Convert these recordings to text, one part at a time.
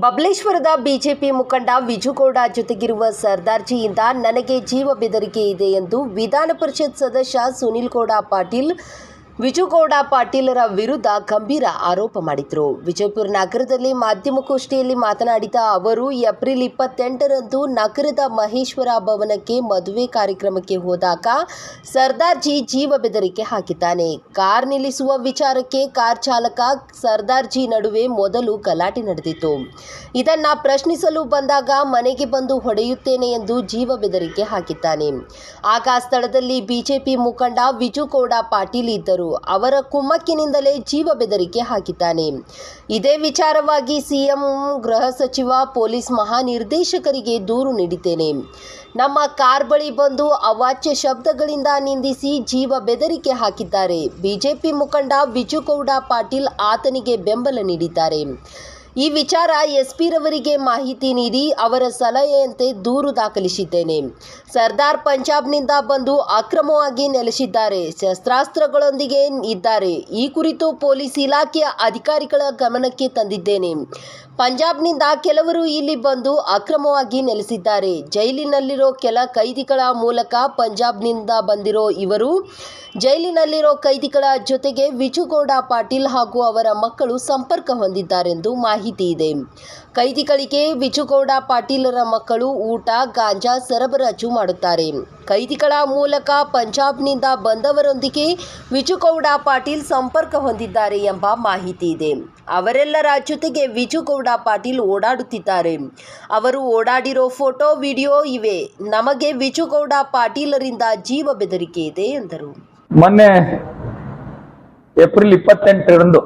ಬಬಲೇಶ್ವರದ BJP ಮುಖಂಡ ವಿಜುಗೌಡ ಜೊತೆಗಿರುವ ಸರ್ದಾರ್ಜಿಯಿಂದ ನನಗೆ ಜೀವ ಬೆದರಿಕೆ ಇದೆ ಎಂದು ವಿಧಾನ ಪರಿಷತ್ ಸದಸ್ಯ ಸುನಿಲ್ ಗೌಡ ಪಾಟೀಲ್ ವಿಜುಗೌಡ ಪಾಟೀಲರ ವಿರುದ್ಧ ಗಂಭೀರ ಆರೋಪ ಮಾಡಿದರು. ವಿಜಯಪುರ ನಗರದಲ್ಲಿ ಮಾಧ್ಯಮಗೋಷ್ಠಿಯಲ್ಲಿ ಮಾತನಾಡಿದ ಅವರು ಏಪ್ರಿಲ್ 28ರಂದು ನಗರದ ಮಹೇಶ್ವರ ಭವನಕ್ಕೆ ಮದುವೆ ಕಾರ್ಯಕ್ರಮಕ್ಕೆ ಹೋದಾಗ ಸರ್ದಾರ್ಜಿ ಜೀವ ಬೆದರಿಕೆ ಹಾಕಿದ್ದಾನೆ. ಕಾರ್ ನಿಲ್ಲಿಸುವ ವಿಚಾರಕ್ಕೆ ಕಾರ್ ಚಾಲಕ ಸರ್ದಾರ್ಜಿ ನಡುವೆ ಮೊದಲು ಗಲಾಟೆ ನಡೆದಿತ್ತು. ಇದನ್ನ ಪ್ರಶ್ನಿಸಲು ಬಂದಾಗ ಮನೆಗೆ ಬಂದು ಹೊಡೆಯುತ್ತೇನೆ ಎಂದು ಜೀವ ಬೆದರಿಕೆ ಹಾಕಿದ್ದಾನೆ. ಆಗ ಸ್ಥಳದಲ್ಲಿ ಬಿಜೆಪಿ ಮುಖಂಡ ವಿಜುಗೌಡ ಪಾಟೀಲ್ ಇದ್ದರು. ಅವರ ಕುಮ್ಮಕ್ಕಿನಿಂದಲೇ ಜೀವ ಬೆದರಿಕೆ ಹಾಕಿದ್ದಾನೆ. ಇದೇ ವಿಚಾರವಾಗಿ ಸಿಎಂ, ಗೃಹ ಸಚಿವ, ಪೊಲೀಸ್ ಮಹಾನಿರ್ದೇಶಕರಿಗೆ ದೂರು ನೀಡಿದ್ದೇನೆ. ನಮ್ಮ ಕಾರ್ ಬಳಿ ಬಂದು ಅವಾಚ್ಯ ಶಬ್ದಗಳಿಂದ ನಿಂದಿಸಿ ಜೀವ ಬೆದರಿಕೆ ಹಾಕಿದ್ದಾರೆ. ಬಿಜೆಪಿ ಮುಖಂಡ ವಿಜುಗೌಡ ಪಾಟೀಲ್ ಆತನಿಗೆ ಬೆಂಬಲ ನೀಡಿದ್ದಾರೆ. ಈ ವಿಚಾರ ಎಸ್ಪಿ ರವರಿಗೆ ಮಾಹಿತಿ ನೀಡಿ ಅವರ ಸಲಹೆಯಂತೆ ದೂರು ದಾಖಲಿಸಿದ್ದೇನೆ. ಸರ್ದಾರ್ ಪಂಜಾಬ್ನಿಂದ ಬಂದು ಅಕ್ರಮವಾಗಿ ನೆಲೆಸಿದ್ದಾರೆ, ಶಸ್ತ್ರಾಸ್ತ್ರಗಳೊಂದಿಗೆ ಇದ್ದಾರೆ. ಈ ಕುರಿತು ಪೊಲೀಸ್ ಇಲಾಖೆಯ ಅಧಿಕಾರಿಗಳ ಗಮನಕ್ಕೆ ತಂದಿದ್ದೇನೆ. ಪಂಜಾಬ್ನಿಂದ ಕೆಲವರು ಇಲ್ಲಿ ಬಂದು ಅಕ್ರಮವಾಗಿ ನೆಲೆಸಿದ್ದಾರೆ. ಜೈಲಿನಲ್ಲಿರೋ ಕೆಲ ಕೈದಿಗಳ ಮೂಲಕ ಪಂಜಾಬ್ನಿಂದ ಬಂದಿರೋ ಇವರು ಜೈಲಿನಲ್ಲಿರೋ ಕೈದಿಗಳ ಜೊತೆಗೆ ವಿಜುಗೌಡ ಪಾಟೀಲ್ ಹಾಗೂ ಅವರ ಮಕ್ಕಳು ಸಂಪರ್ಕ ಹೊಂದಿದ್ದಾರೆಂದು ಮಾಹಿತಿ ಇದೆ. ಕೈದಿಗಳಿಗೆ ವಿಜುಗೌಡ ಪಾಟೀಲರ ಮಕ್ಕಳು ಊಟ, ಗಾಂಜಾ ಸರಬರಾಜು ಮಾಡುತ್ತಾರೆ. ಕೈದಿಗಳ ಮೂಲಕ ಪಂಜಾಬ್ನಿಂದ ಬಂದವರೊಂದಿಗೆ ವಿಜುಗೌಡ ಪಾಟೀಲ್ ಸಂಪರ್ಕ ಹೊಂದಿದ್ದಾರೆ ಎಂಬ ಮಾಹಿತಿ ಇದೆ. ಅವರೆಲ್ಲರ ಜೊತೆಗೆ ವಿಜುಗೌಡ ಪಾಟೀಲ್ ಓಡಾಡುತ್ತಿದ್ದಾರೆ. ಅವರು ಓಡಾಡಿರೋ ಫೋಟೋ, ವಿಡಿಯೋ ಇವೆ. ನಮಗೆ ವಿಜುಗೌಡ ಪಾಟೀಲರಿಂದ ಜೀವ ಬೆದರಿಕೆ ಇದೆ ಎಂದರು. ಮೊನ್ನೆ ಏಪ್ರಿಲ್ 28ರಂದು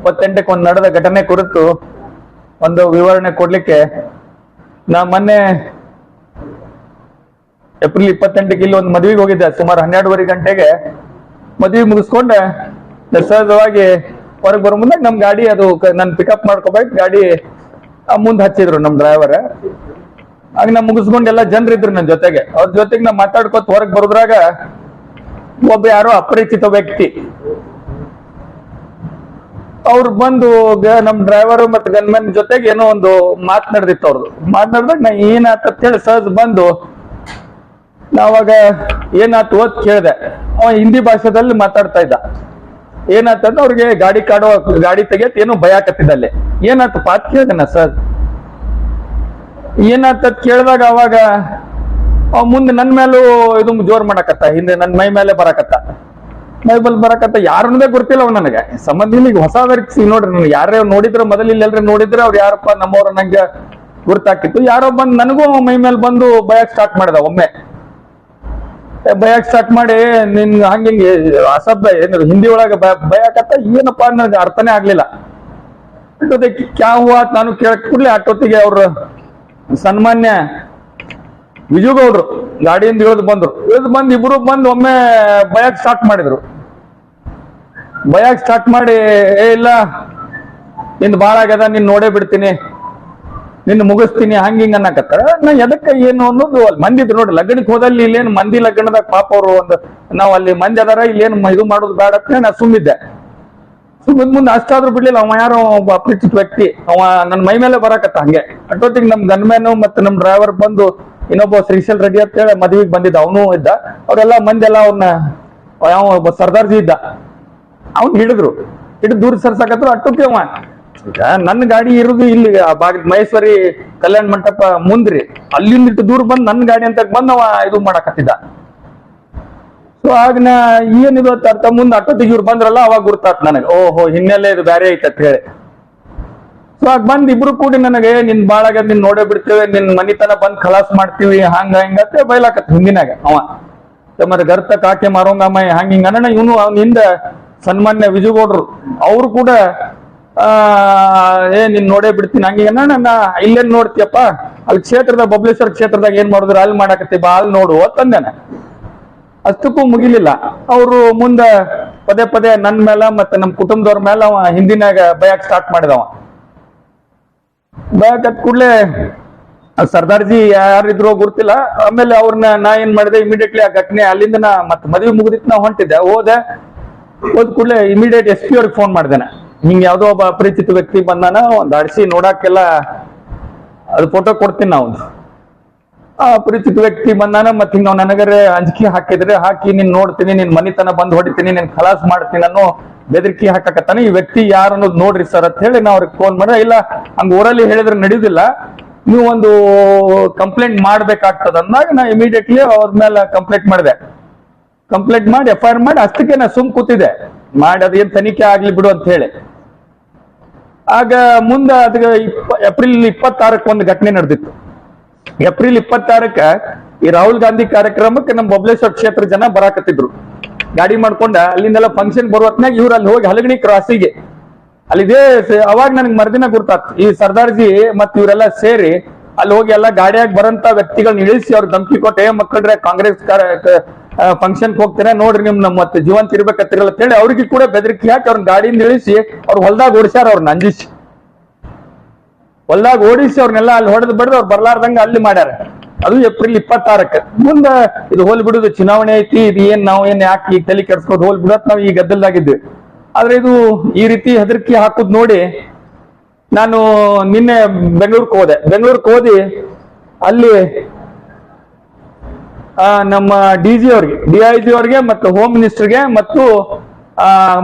ಒಂದು ನಡೆದ ಘಟನೆ ಕುರಿತು ಒಂದು ವಿವರಣೆ ಕೊಡ್ಲಿಕ್ಕೆ ನಾ ಮೊನ್ನೆ ಏಪ್ರಿಲ್ 28ಕ್ಕೆ ಇಲ್ಲಿ ಒಂದು ಮದುವೆಗೆ ಹೋಗಿದ್ದೆ. ಸುಮಾರು 12:30 ಗಂಟೆಗೆ ಮದುವೆ ಮುಗಿಸ್ಕೊಂಡೆ ಸಹಜವಾಗಿ ಹೊರಗೆ ಬರೋ ಮುಂದೆ ನಮ್ ಗಾಡಿ ಅದು ನನ್ ಪಿಕಪ್ ಮಾಡ್ಕೋಬೇಕು, ಗಾಡಿ ಮುಂದೆ ಹಚ್ಚಿದ್ರು ನಮ್ ಡ್ರೈವರ್. ಆಗ ನಾ ಮುಗಿಸ್ಕೊಂಡು ಎಲ್ಲ ಜನರಿದ್ರು ನನ್ನ ಜೊತೆಗೆ. ಅವ್ರ ಜೊತೆಗೆ ನಾ ಮಾತಾಡ್ಕೊತ ಹೊರಗೆ ಬರೋದ್ರಾಗ ಒಬ್ಬ ಯಾರೋ ಅಪರಿಚಿತ ವ್ಯಕ್ತಿ ಅವ್ರು ಬಂದು ನಮ್ ಡ್ರೈವರ್ ಮತ್ತೆ ಗನ್ಮನ್ ಜೊತೆಗೆ ಏನೋ ಒಂದು ಮಾತನಾಡ್ದಿತ್ತು. ಅವ್ರದ್ದು ಮಾತನಾಡ್ದಾಗ ನಾ ಏನಾತ ಹೇಳಿ ಸಹಜ ಬಂದು ನಾವಾಗ ಏನಾತು ಅಂತ ಕೇಳಿದೆ. ಅವ ಹಿಂದಿ ಭಾಷೆದಲ್ಲಿ ಮಾತಾಡ್ತಾ ಇದ್ದ. ಏನಾತಂದ್ರೆ ಅವ್ರಿಗೆ ಗಾಡಿ ತೆಗಿಯತ್ ಏನೋ ಭಯ ಆಕತ್ತಿದ್ದಲ್ಲಿ. ಏನಾತು ಪಾತ್ ಕೇಳಿದೆ ನಾ ಸರ್. ಏನಾತ ಕೇಳಿದಾಗ ಅವಾಗ ಮುಂದೆ ನನ್ ಮೇಲೂ ಇದು ಜೋರ್ ಮಾಡಕತ್ತ, ಹಿಂದೆ ನನ್ ಮೈ ಮೇಲೆ ಬರಕತ್ತ, ಯಾರನ್ನದೇ ಗೊತ್ತಿಲ್ಲ ಅವ್ ನನಗೆ ಸಂಬಂಧ. ಈಗ ಹೊಸ ನೋಡ್ರಿ, ನಾನು ಯಾರೇ ನೋಡಿದ್ರೆ ಮೊದಲು ಇಲ್ಲೆಲ್ರಿ ನೋಡಿದ್ರೆ ಅವ್ರು ಯಾರಪ್ಪ ನಮ್ಮವ್ರ ನಂಗೆ ಗುರ್ತಾಕಿತ್ತು. ಯಾರೋ ಬಂದು ನನಗೂ ಮೈ ಮೇಲೆ ಬಂದು ಭಯಕ್ ಸ್ಟಾರ್ಟ್ ಮಾಡಿದ. ಒಮ್ಮೆ ಭಯಕ್ ಸ್ಟಾರ್ಟ್ ಮಾಡಿ ನಿನ್ ಹಂಗೆ ಅಸಭ್ಯ ಏನ ಹಿಂದಿ ಒಳಗೆ ಭಯಕತ್ತ. ಏನಪ್ಪಾ ನನಗೆ ಅರ್ಥನೇ ಆಗ್ಲಿಲ್ಲ. ಕ್ಯಾ ಹೂವಾ ನಾನು ಕೇಳಕ್ ಕೂಡ್ಲೆ ಅಷ್ಟೊತ್ತಿಗೆ ಅವ್ರು ಸನ್ಮಾನ್ಯ ವಿಜುಗೌಡ್ರು ಗಾಡಿಯಿಂದ ಇಳಿದು ಬಂದ್ರು. ಇಬ್ರು ಬಂದು ಒಮ್ಮೆ ಭಯಕ್ ಸ್ಟಾರ್ಟ್ ಮಾಡಿದ್ರು. ಭಯಕ್ ಸ್ಟಾರ್ಟ್ ಮಾಡಿ ಇಲ್ಲ ನಿಂದು ಬಾಳ ಆಗ್ಯದ, ನಿನ್ ನೋಡೇ ಬಿಡ್ತೀನಿ, ನಿನ್ನ ಮುಗಿಸ್ತೀನಿ, ಹಂಗಿಂಗ ಅನ್ನಕತ್ತಾರ. ನಾ ಎದಕ್ಕ ಏನು ಅನ್ನೋದು ಅಲ್ಲಿ ಮಂದಿ ಇದ್ರು ನೋಡ್ರಿ. ಲಗ್ನಕ್ಕೆ ಹೋದಲ್ಲಿ ಇಲ್ಲೇನು ಮಂದಿ ಲಗ್ನದಾಗ ಪಾಪ ಅವರು ಒಂದು ನಾವ್ ಅಲ್ಲಿ ಮಂದಿ ಅದಾರ, ಇಲ್ಲೇನು ಇದು ಮಾಡೋದು ಬೇಡ ಅಂತ ನಾ ಸುಮ್ಮಿದ್ದೆ. ಮುಂದೆ ಅಷ್ಟಾದ್ರೂ ಬಿಡ್ಲಿಲ್ಲ. ಅವ ಯಾರೋ ಒಬ್ಬ ಅಪರಿಚಿತ ವ್ಯಕ್ತಿ ಅವ ನನ್ನ ಮೈ ಮೇಲೆ ಬರಕತ್ತ. ಹಂಗೆ ಅಷ್ಟೊತ್ತಿಗೆ ನಮ್ ಗನ್ಮ್ಯಾನು ಮತ್ತೆ ನಮ್ ಡ್ರೈವರ್ ಬಂದು ಇನ್ನೊಬ್ಬ ಶ್ರೀಶೈಲ್ ರೆಡ್ಡಿ ಅಂತ ಹೇಳಿ ಮದುವೆಗೆ ಬಂದಿದ್ದ, ಅವನು ಇದ್ದ. ಅವರೆಲ್ಲ ಮಂದಿ ಎಲ್ಲ ಅವ್ರನ್ನ ಯಾವ ಒಬ್ಬ ಸರ್ದಾರ್ಜಿ ಇದ್ದ, ಅವ್ನು ಹಿಡಿದ್ರು. ಹಿಡಿದು ದೂರ ಸರ್ಸಾಕತ್ರು. ಅಷ್ಟೊತ್ತಿಗೆ ಅವ ಈಗ ನನ್ನ ಗಾಡಿ ಇರುದು ಇಲ್ಲಿ ಮಹೇಶ್ವರಿ ಕಲ್ಯಾಣ ಮಂಟಪ ಮುಂದ್ರಿ, ಅಲ್ಲಿಂದ ಇಟ್ಟು ದೂರ ಬಂದು ನನ್ನ ಗಾಡಿ ಅಂತ ಬಂದ್ ಅವ ಇದು ಮಾಡಕತ್ತಿದ್ದ. ಸೊ ಆಗ ನಾ ಏನಿದು ಅರ್ಥ ಮುಂದೆ ಅಷ್ಟೊತ್ತಿಗೆ ಇವ್ರು ಬಂದ್ರಲ್ಲ, ಅವಾಗ ಗುರ್ತಾತ್ ನನಗೆ, ಓಹೋ ಹಿನ್ನೆಲೆ ಇದು ಬೇರೆ ಐತೆ ಅಂತ ಹೇಳಿ. ಸೊ ಆಗ ಬಂದ್ ಇಬ್ರು ಕೂಡಿ ನನಗೆ ನಿನ್ ಬಾಳಾಗ ನಿನ್ ನೋಡೇ ಬಿಡ್ತೇವೆ, ನಿನ್ ಮನಿತನ ಬಂದ್ ಖಲಾಸ್ ಮಾಡ್ತೀವಿ, ಹಂಗ ಹಿಂಗತ್ತೆ ಬೈಲಾಕತ್. ಹಿಂದಿನಾಗ ಅವ ಮತ್ತೆ ಗರ್ತ ಕಾಕೆ ಮಾರೋಂಗಮ್ಮ ಹಂಗ ಹಿಂಗ ಅಣ್ಣ. ಇವನು ಅವನಿಂದ ಸನ್ಮಾನ್ಯ ವಿಜುಗೌಡ್ರು ಅವ್ರು ಕೂಡ ನಿನ್ ನೋಡೇ ಬಿಡ್ತೀನಿ ಹಂಗ ನಾ ಇಲ್ಲೇನ್ ನೋಡ್ತೀಯಪ್ಪ, ಅಲ್ಲಿ ಕ್ಷೇತ್ರದಾಗ ಬಬಲೇಶ್ವರ ಕ್ಷೇತ್ರದಾಗ ಏನ್ ಮಾಡಿದ್ರು ಅಲ್ಲಿ ಮಾಡಾಕತ್ತಿ ಬಾ, ಅಲ್ಲಿ ನೋಡು ಅಂತಂದೇನೆ. ಅಷ್ಟಕ್ಕೂ ಮುಗಿಲಿಲ್ಲ. ಅವರು ಮುಂದೆ ಪದೇ ಪದೇ ನನ್ ಮೇಲೆ ಮತ್ತೆ ನಮ್ ಕುಟುಂಬದವ್ರ ಮೇಲೆ ಅವ ಹಿಂದಿನಾಗ ಭಯಕ್ ಸ್ಟಾರ್ಟ್ ಮಾಡಿದವ. ಭಯಕತ್ ಕೂಡ್ಲೆ ಸರ್ದಾರ್ಜಿ ಯಾರಿದ್ರು ಗುರ್ತಿಲ್ಲ. ಆಮೇಲೆ ಅವ್ರನ್ನ ನಾ ಏನ್ ಮಾಡಿದೆ, ಇಮಿಡಿಯೇಟ್ಲಿ ಆ ಘಟನೆ ಅಲ್ಲಿಂದ ನಾ ಮತ್ತೆ ಮದುವೆ ಮುಗಿದಿತ್ತು, ನಾ ಹೊಂಟಿದ್ದೆ. ಹೋದ ಕೂಡ್ಲೆ ಇಮಿಡಿಯೇಟ್ SP ಅವ್ರಿಗೆ ಫೋನ್ ಮಾಡಿದ್ದೇನೆ. ಹಿಂಗ ಯಾವ್ದೋ ಒಬ್ಬ ಅಪರಿಚಿತ ವ್ಯಕ್ತಿ ಬಂದಾನ, ಒಂದ್ ಅಡ್ಸಿ ನೋಡಾಕೆಲ್ಲ ಅದು ಫೋಟೋ ಕೊಡ್ತೀನಿ ನಾವು. ಆ ಅಪರಿಚಿತ ವ್ಯಕ್ತಿ ಬಂದಾನ, ಮತ್ ಹಿಂಗ ನನಗರೆ ಅಂಜಿಕೆ ಹಾಕಿದ್ರೆ ಹಾಕಿ ನಿನ್ ನೋಡ್ತೀನಿ, ನಿನ್ ಮನಿತನ ಬಂದ್ ಹೊಡಿತೀನಿ, ನಿನ್ ಖಲಾಸ್ ಮಾಡ್ತೀನಿ ಅನ್ನೋ ಬೆದರಿಕೆ ಹಾಕಕತ್ತಾನ. ಈ ವ್ಯಕ್ತಿ ಯಾರು ಅನ್ನೋದು ನೋಡ್ರಿ ಸರ್ ಅಂತ ಹೇಳಿ ನಾ ಅವ್ರಿಗೆ ಫೋನ್ ಮಾಡ್ರೆ, ಇಲ್ಲ ಹಂಗ ಊರಲ್ಲಿ ಹೇಳಿದ್ರೆ ನಡೆಯುದಿಲ್ಲ, ನೀವು ಒಂದು ಕಂಪ್ಲೇಂಟ್ ಮಾಡ್ಬೇಕಾಗ್ತದ ಅಂದಾಗ ನಾ ಇಮಿಡಿಯೇಟ್ಲಿ ಅವ್ರ ಮೇಲೆ ಕಂಪ್ಲೇಂಟ್ ಮಾಡಿದೆ. ಕಂಪ್ಲೇಂಟ್ ಮಾಡಿ FIR ಮಾಡಿ ಅಷ್ಟಕ್ಕೆ ನಾ ಸುಮ್ ಕೂತಿದ್ದೆ, ಮಾಡಿ ಅದೇನ್ ತನಿಖೆ ಆಗ್ಲಿ ಬಿಡು ಅಂತ ಹೇಳಿ. ಆಗ ಮುಂದ ಅದಕ್ಕೆ ಏಪ್ರಿಲ್ 26 ಒಂದು ಘಟನೆ ನಡೆದಿತ್ತು. ಏಪ್ರಿಲ್ 26 ಈ ರಾಹುಲ್ ಗಾಂಧಿ ಕಾರ್ಯಕ್ರಮಕ್ಕೆ ನಮ್ಮ ಬಬಲೇಶ್ವರ ಕ್ಷೇತ್ರ ಜನ ಬರಾಕತ್ತಿದ್ರು ಗಾಡಿ ಮಾಡ್ಕೊಂಡ. ಅಲ್ಲಿಂದೆಲ್ಲ ಫಂಕ್ಷನ್ ಬರೋ ಹೊತ್ನಾಗ ಇವ್ರು ಅಲ್ಲಿ ಹೋಗಿ ಹಲಗಣಿ ಕ್ರಾಸಿಗೆ ಅಲ್ಲಿದೆ. ಅವಾಗ ನನಗೆ ಮರ್ದಿನ ಗುರ್ತಾತ್, ಈ ಸರ್ದಾರ್ಜಿ ಮತ್ ಇವರೆಲ್ಲ ಸೇರಿ ಅಲ್ಲಿ ಹೋಗಿ ಎಲ್ಲ ಗಾಡಿಯಾಗಿ ಬರಂತ ವ್ಯಕ್ತಿಗಳನ್ನ ಇಳಿಸಿ ಅವ್ರ ಧಮಕಿ ಕೊಟ್ಟೆ, ಮಕ್ಕಳ್ರೆ ಕಾಂಗ್ರೆಸ್ ಫಂಕ್ಷನ್ ಹೋಗ್ತೇನೆ ನೋಡ್ರಿ ನಿಮ್ ನಮ್ಮ ಮತ್ತೆ ಜೀವಂತ ಇರ್ಬೇಕತ್ತಿರಲ್ಲ ಅಂತ ಹೇಳಿ ಅವ್ರಿಗೆ ಕೂಡ ಬೆದರಿಕೆ ಹಾಕಿ ಅವ್ರನ್ನ ಗಾಡಿಯಿಂದ ಇಳಿಸಿ ಅವ್ರ ಹೊಲ್ದಾಗ ಓಡಿಸ್ಯಾರ. ಅವ್ರನ್ನ ಅಂಜಿಸಿ ಹೊಲ್ದಾಗ ಓಡಿಸಿ ಅವ್ರನ್ನೆಲ್ಲ ಅಲ್ಲಿ ಹೊಡೆದು ಬಡ್ದು ಅವ್ರು ಬರ್ಲಾರ್ದಂಗ ಅಲ್ಲಿ ಮಾಡ್ಯಾರ. ಅದು ಏಪ್ರಿಲ್ 26. ಮುಂದ ಇದು ಹೋಲ್ ಬಿಡುದು, ಚುನಾವಣೆ ಐತಿ, ಇದು ಏನ್ ನಾವು ಏನ್ ಯಾಕೆ ಈಗ ತಲೆ ಕೆಡ್ಸ್ಕೋದು ಹೋಲ್ ಬಿಡೋತ್ ನಾವು ಈ ಗದ್ದಲ್ದಾಗಿದ್ವಿ. ಆದ್ರೆ ಇದು ಈ ರೀತಿ ಹೆದರಿಕೆ ಹಾಕುದ್ ನೋಡಿ ನಾನು ನಿನ್ನೆ ಬೆಂಗಳೂರಿಗೆ ಹೋದಿ ಅಲ್ಲಿ ನಮ್ಮ DG ಅವ್ರಿಗೆ, DIG ಅವ್ರಿಗೆ ಮತ್ತು ಹೋಮ್ ಮಿನಿಸ್ಟರ್ಗೆ ಮತ್ತು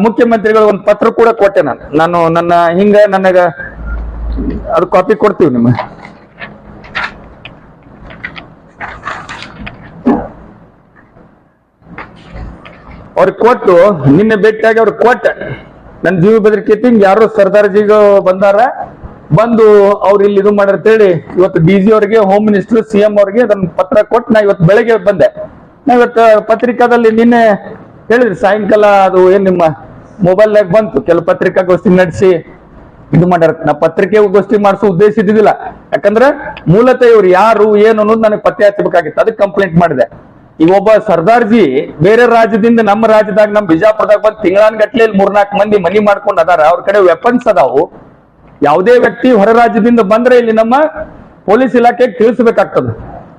ಮುಖ್ಯಮಂತ್ರಿಗಳು ಒಂದು ಪತ್ರ ಕೂಡ ಕೊಟ್ಟೆ. ನಾನು ನನ್ನ ಹಿಂಗ ನನಗ ಅದು ಕಾಪಿ ಕೊಡ್ತೀವಿ ನಿಮಗೆ. ಅವ್ರಿಗೆ ಕೊಟ್ಟು ನಿನ್ನೆ ಭೇಟಿಯಾಗಿ ಅವ್ರಿಗೆ ಕೊಟ್ಟೆ, ನನ್ನ ಜೀವ ಬೆದರಿಕೆ ಐತಿ, ಯಾರು ಸರ್ದಾರ್ಜಿಗ ಬಂದಾರ, ಬಂದು ಅವ್ರು ಇಲ್ಲಿ ಇದು ಮಾಡ್ಯಾರ ಅಂತೇಳಿ ಇವತ್ತು DG ಅವ್ರಿಗೆ, ಹೋಮ್ ಮಿನಿಸ್ಟರ್, CM ಅವ್ರಿಗೆ ಅದನ್ನ ಪತ್ರ ಕೊಟ್ಟು ನಾ ಇವತ್ತು ಬೆಳಗ್ಗೆ ಬಂದೆ. ನಾ ಇವತ್ತು ಪತ್ರಿಕಾದಲ್ಲಿ ನಿನ್ನೆ ಹೇಳಿದ್ರಿ ಸಾಯಂಕಾಲ ಅದು ಏನ್ ನಿಮ್ಮ ಮೊಬೈಲ್ನಾಗ ಬಂತು, ಕೆಲವು ಪತ್ರಿಕಾಗೋಷ್ಠಿ ನಡೆಸಿ ಇದು ಮಾಡ್ಯಾರ. ನಾ ಪತ್ರಿಕೆಗೋಷ್ಠಿ ಮಾಡಿಸೋ ಉದ್ದೇಶ ಇದ್ದಿದ್ದಿಲ್ಲ, ಯಾಕಂದ್ರೆ ಮೂಲತಃ ಇವ್ರು ಯಾರು ಏನು ಅನ್ನೋದು ನನಗೆ ಪತ್ತೆ ಹಚ್ಚಬೇಕಾಗಿತ್ತು, ಅದಕ್ಕೆ ಕಂಪ್ಲೇಂಟ್ ಮಾಡಿದೆ. ಈಗ ಒಬ್ಬ ಸರ್ದಾರ್ಜಿ ಬೇರೆ ರಾಜ್ಯದಿಂದ ನಮ್ಮ ರಾಜ್ಯದಾಗ ನಮ್ಮ ಬಿಜಾಪುರದಾಗ ಬಂದು ತಿಂಗಳಾನ್ಗಟ್ಲೆ 3-4 ಮಂದಿ ಮನಿ ಮಾಡ್ಕೊಂಡು ಅದಾರ, ಅವ್ರ ಕಡೆ ವೆಪನ್ಸ್ ಅದಾವು. ಯಾವುದೇ ವ್ಯಕ್ತಿ ಹೊರ ರಾಜ್ಯದಿಂದ ಬಂದ್ರೆ ಇಲ್ಲಿ ನಮ್ಮ ಪೊಲೀಸ್ ಇಲಾಖೆಗೆ ತಿಳಿಸಬೇಕಾಗ್ತದೆ.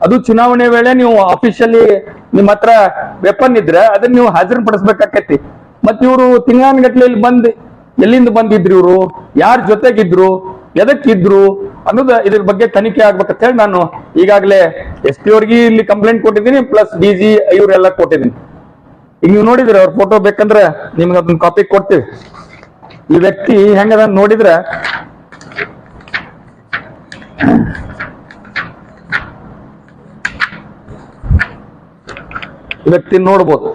ಅದು ಚುನಾವಣೆ ವೇಳೆ ನೀವು ಅಫಿಷಿಯಲಿ ನಿಮ್ಮ ಹತ್ರ ವೆಪನ್ ಇದ್ರೆ ಅದನ್ನ ನೀವು ಹಾಜರುಪಡಿಸ್ಬೇಕಾಕೈತಿ. ಮತ್ ಇವರು ತಿಂಗಳಾನ್ಗಟ್ಲೆ ಇಲ್ಲಿ ಬಂದ್ ಎಲ್ಲಿಂದ ಬಂದಿದ್ರು, ಇವರು ಯಾರ ಜೊತೆಗಿದ್ರು, ಎದಕ್ಕಿದ್ರು ಅನ್ನೋದು ಇದ್ರ ಬಗ್ಗೆ ತನಿಖೆ ಆಗ್ಬೇಕಂತ ಹೇಳಿ ನಾನು ಈಗಾಗಲೇ SP ಅವ್ರಿಗೆ ಇಲ್ಲಿ ಕಂಪ್ಲೇಂಟ್ ಕೊಟ್ಟಿದ್ದೀನಿ, ಪ್ಲಸ್ DG ಇವರೆಲ್ಲ ಕೊಟ್ಟಿದ್ದೀನಿ. ಈಗ ನೀವು ನೋಡಿದ್ರೆ ಅವ್ರ ಫೋಟೋ ಬೇಕಂದ್ರೆ ನಿಮ್ಗೆ ಅದನ್ನ ಕಾಪಿ ಕೊಡ್ತೀವಿ. ಈ ವ್ಯಕ್ತಿ ಹೆಂಗದ ನೋಡಿದ್ರೆ ಈ ವ್ಯಕ್ತಿ ನೋಡ್ಬೋದು,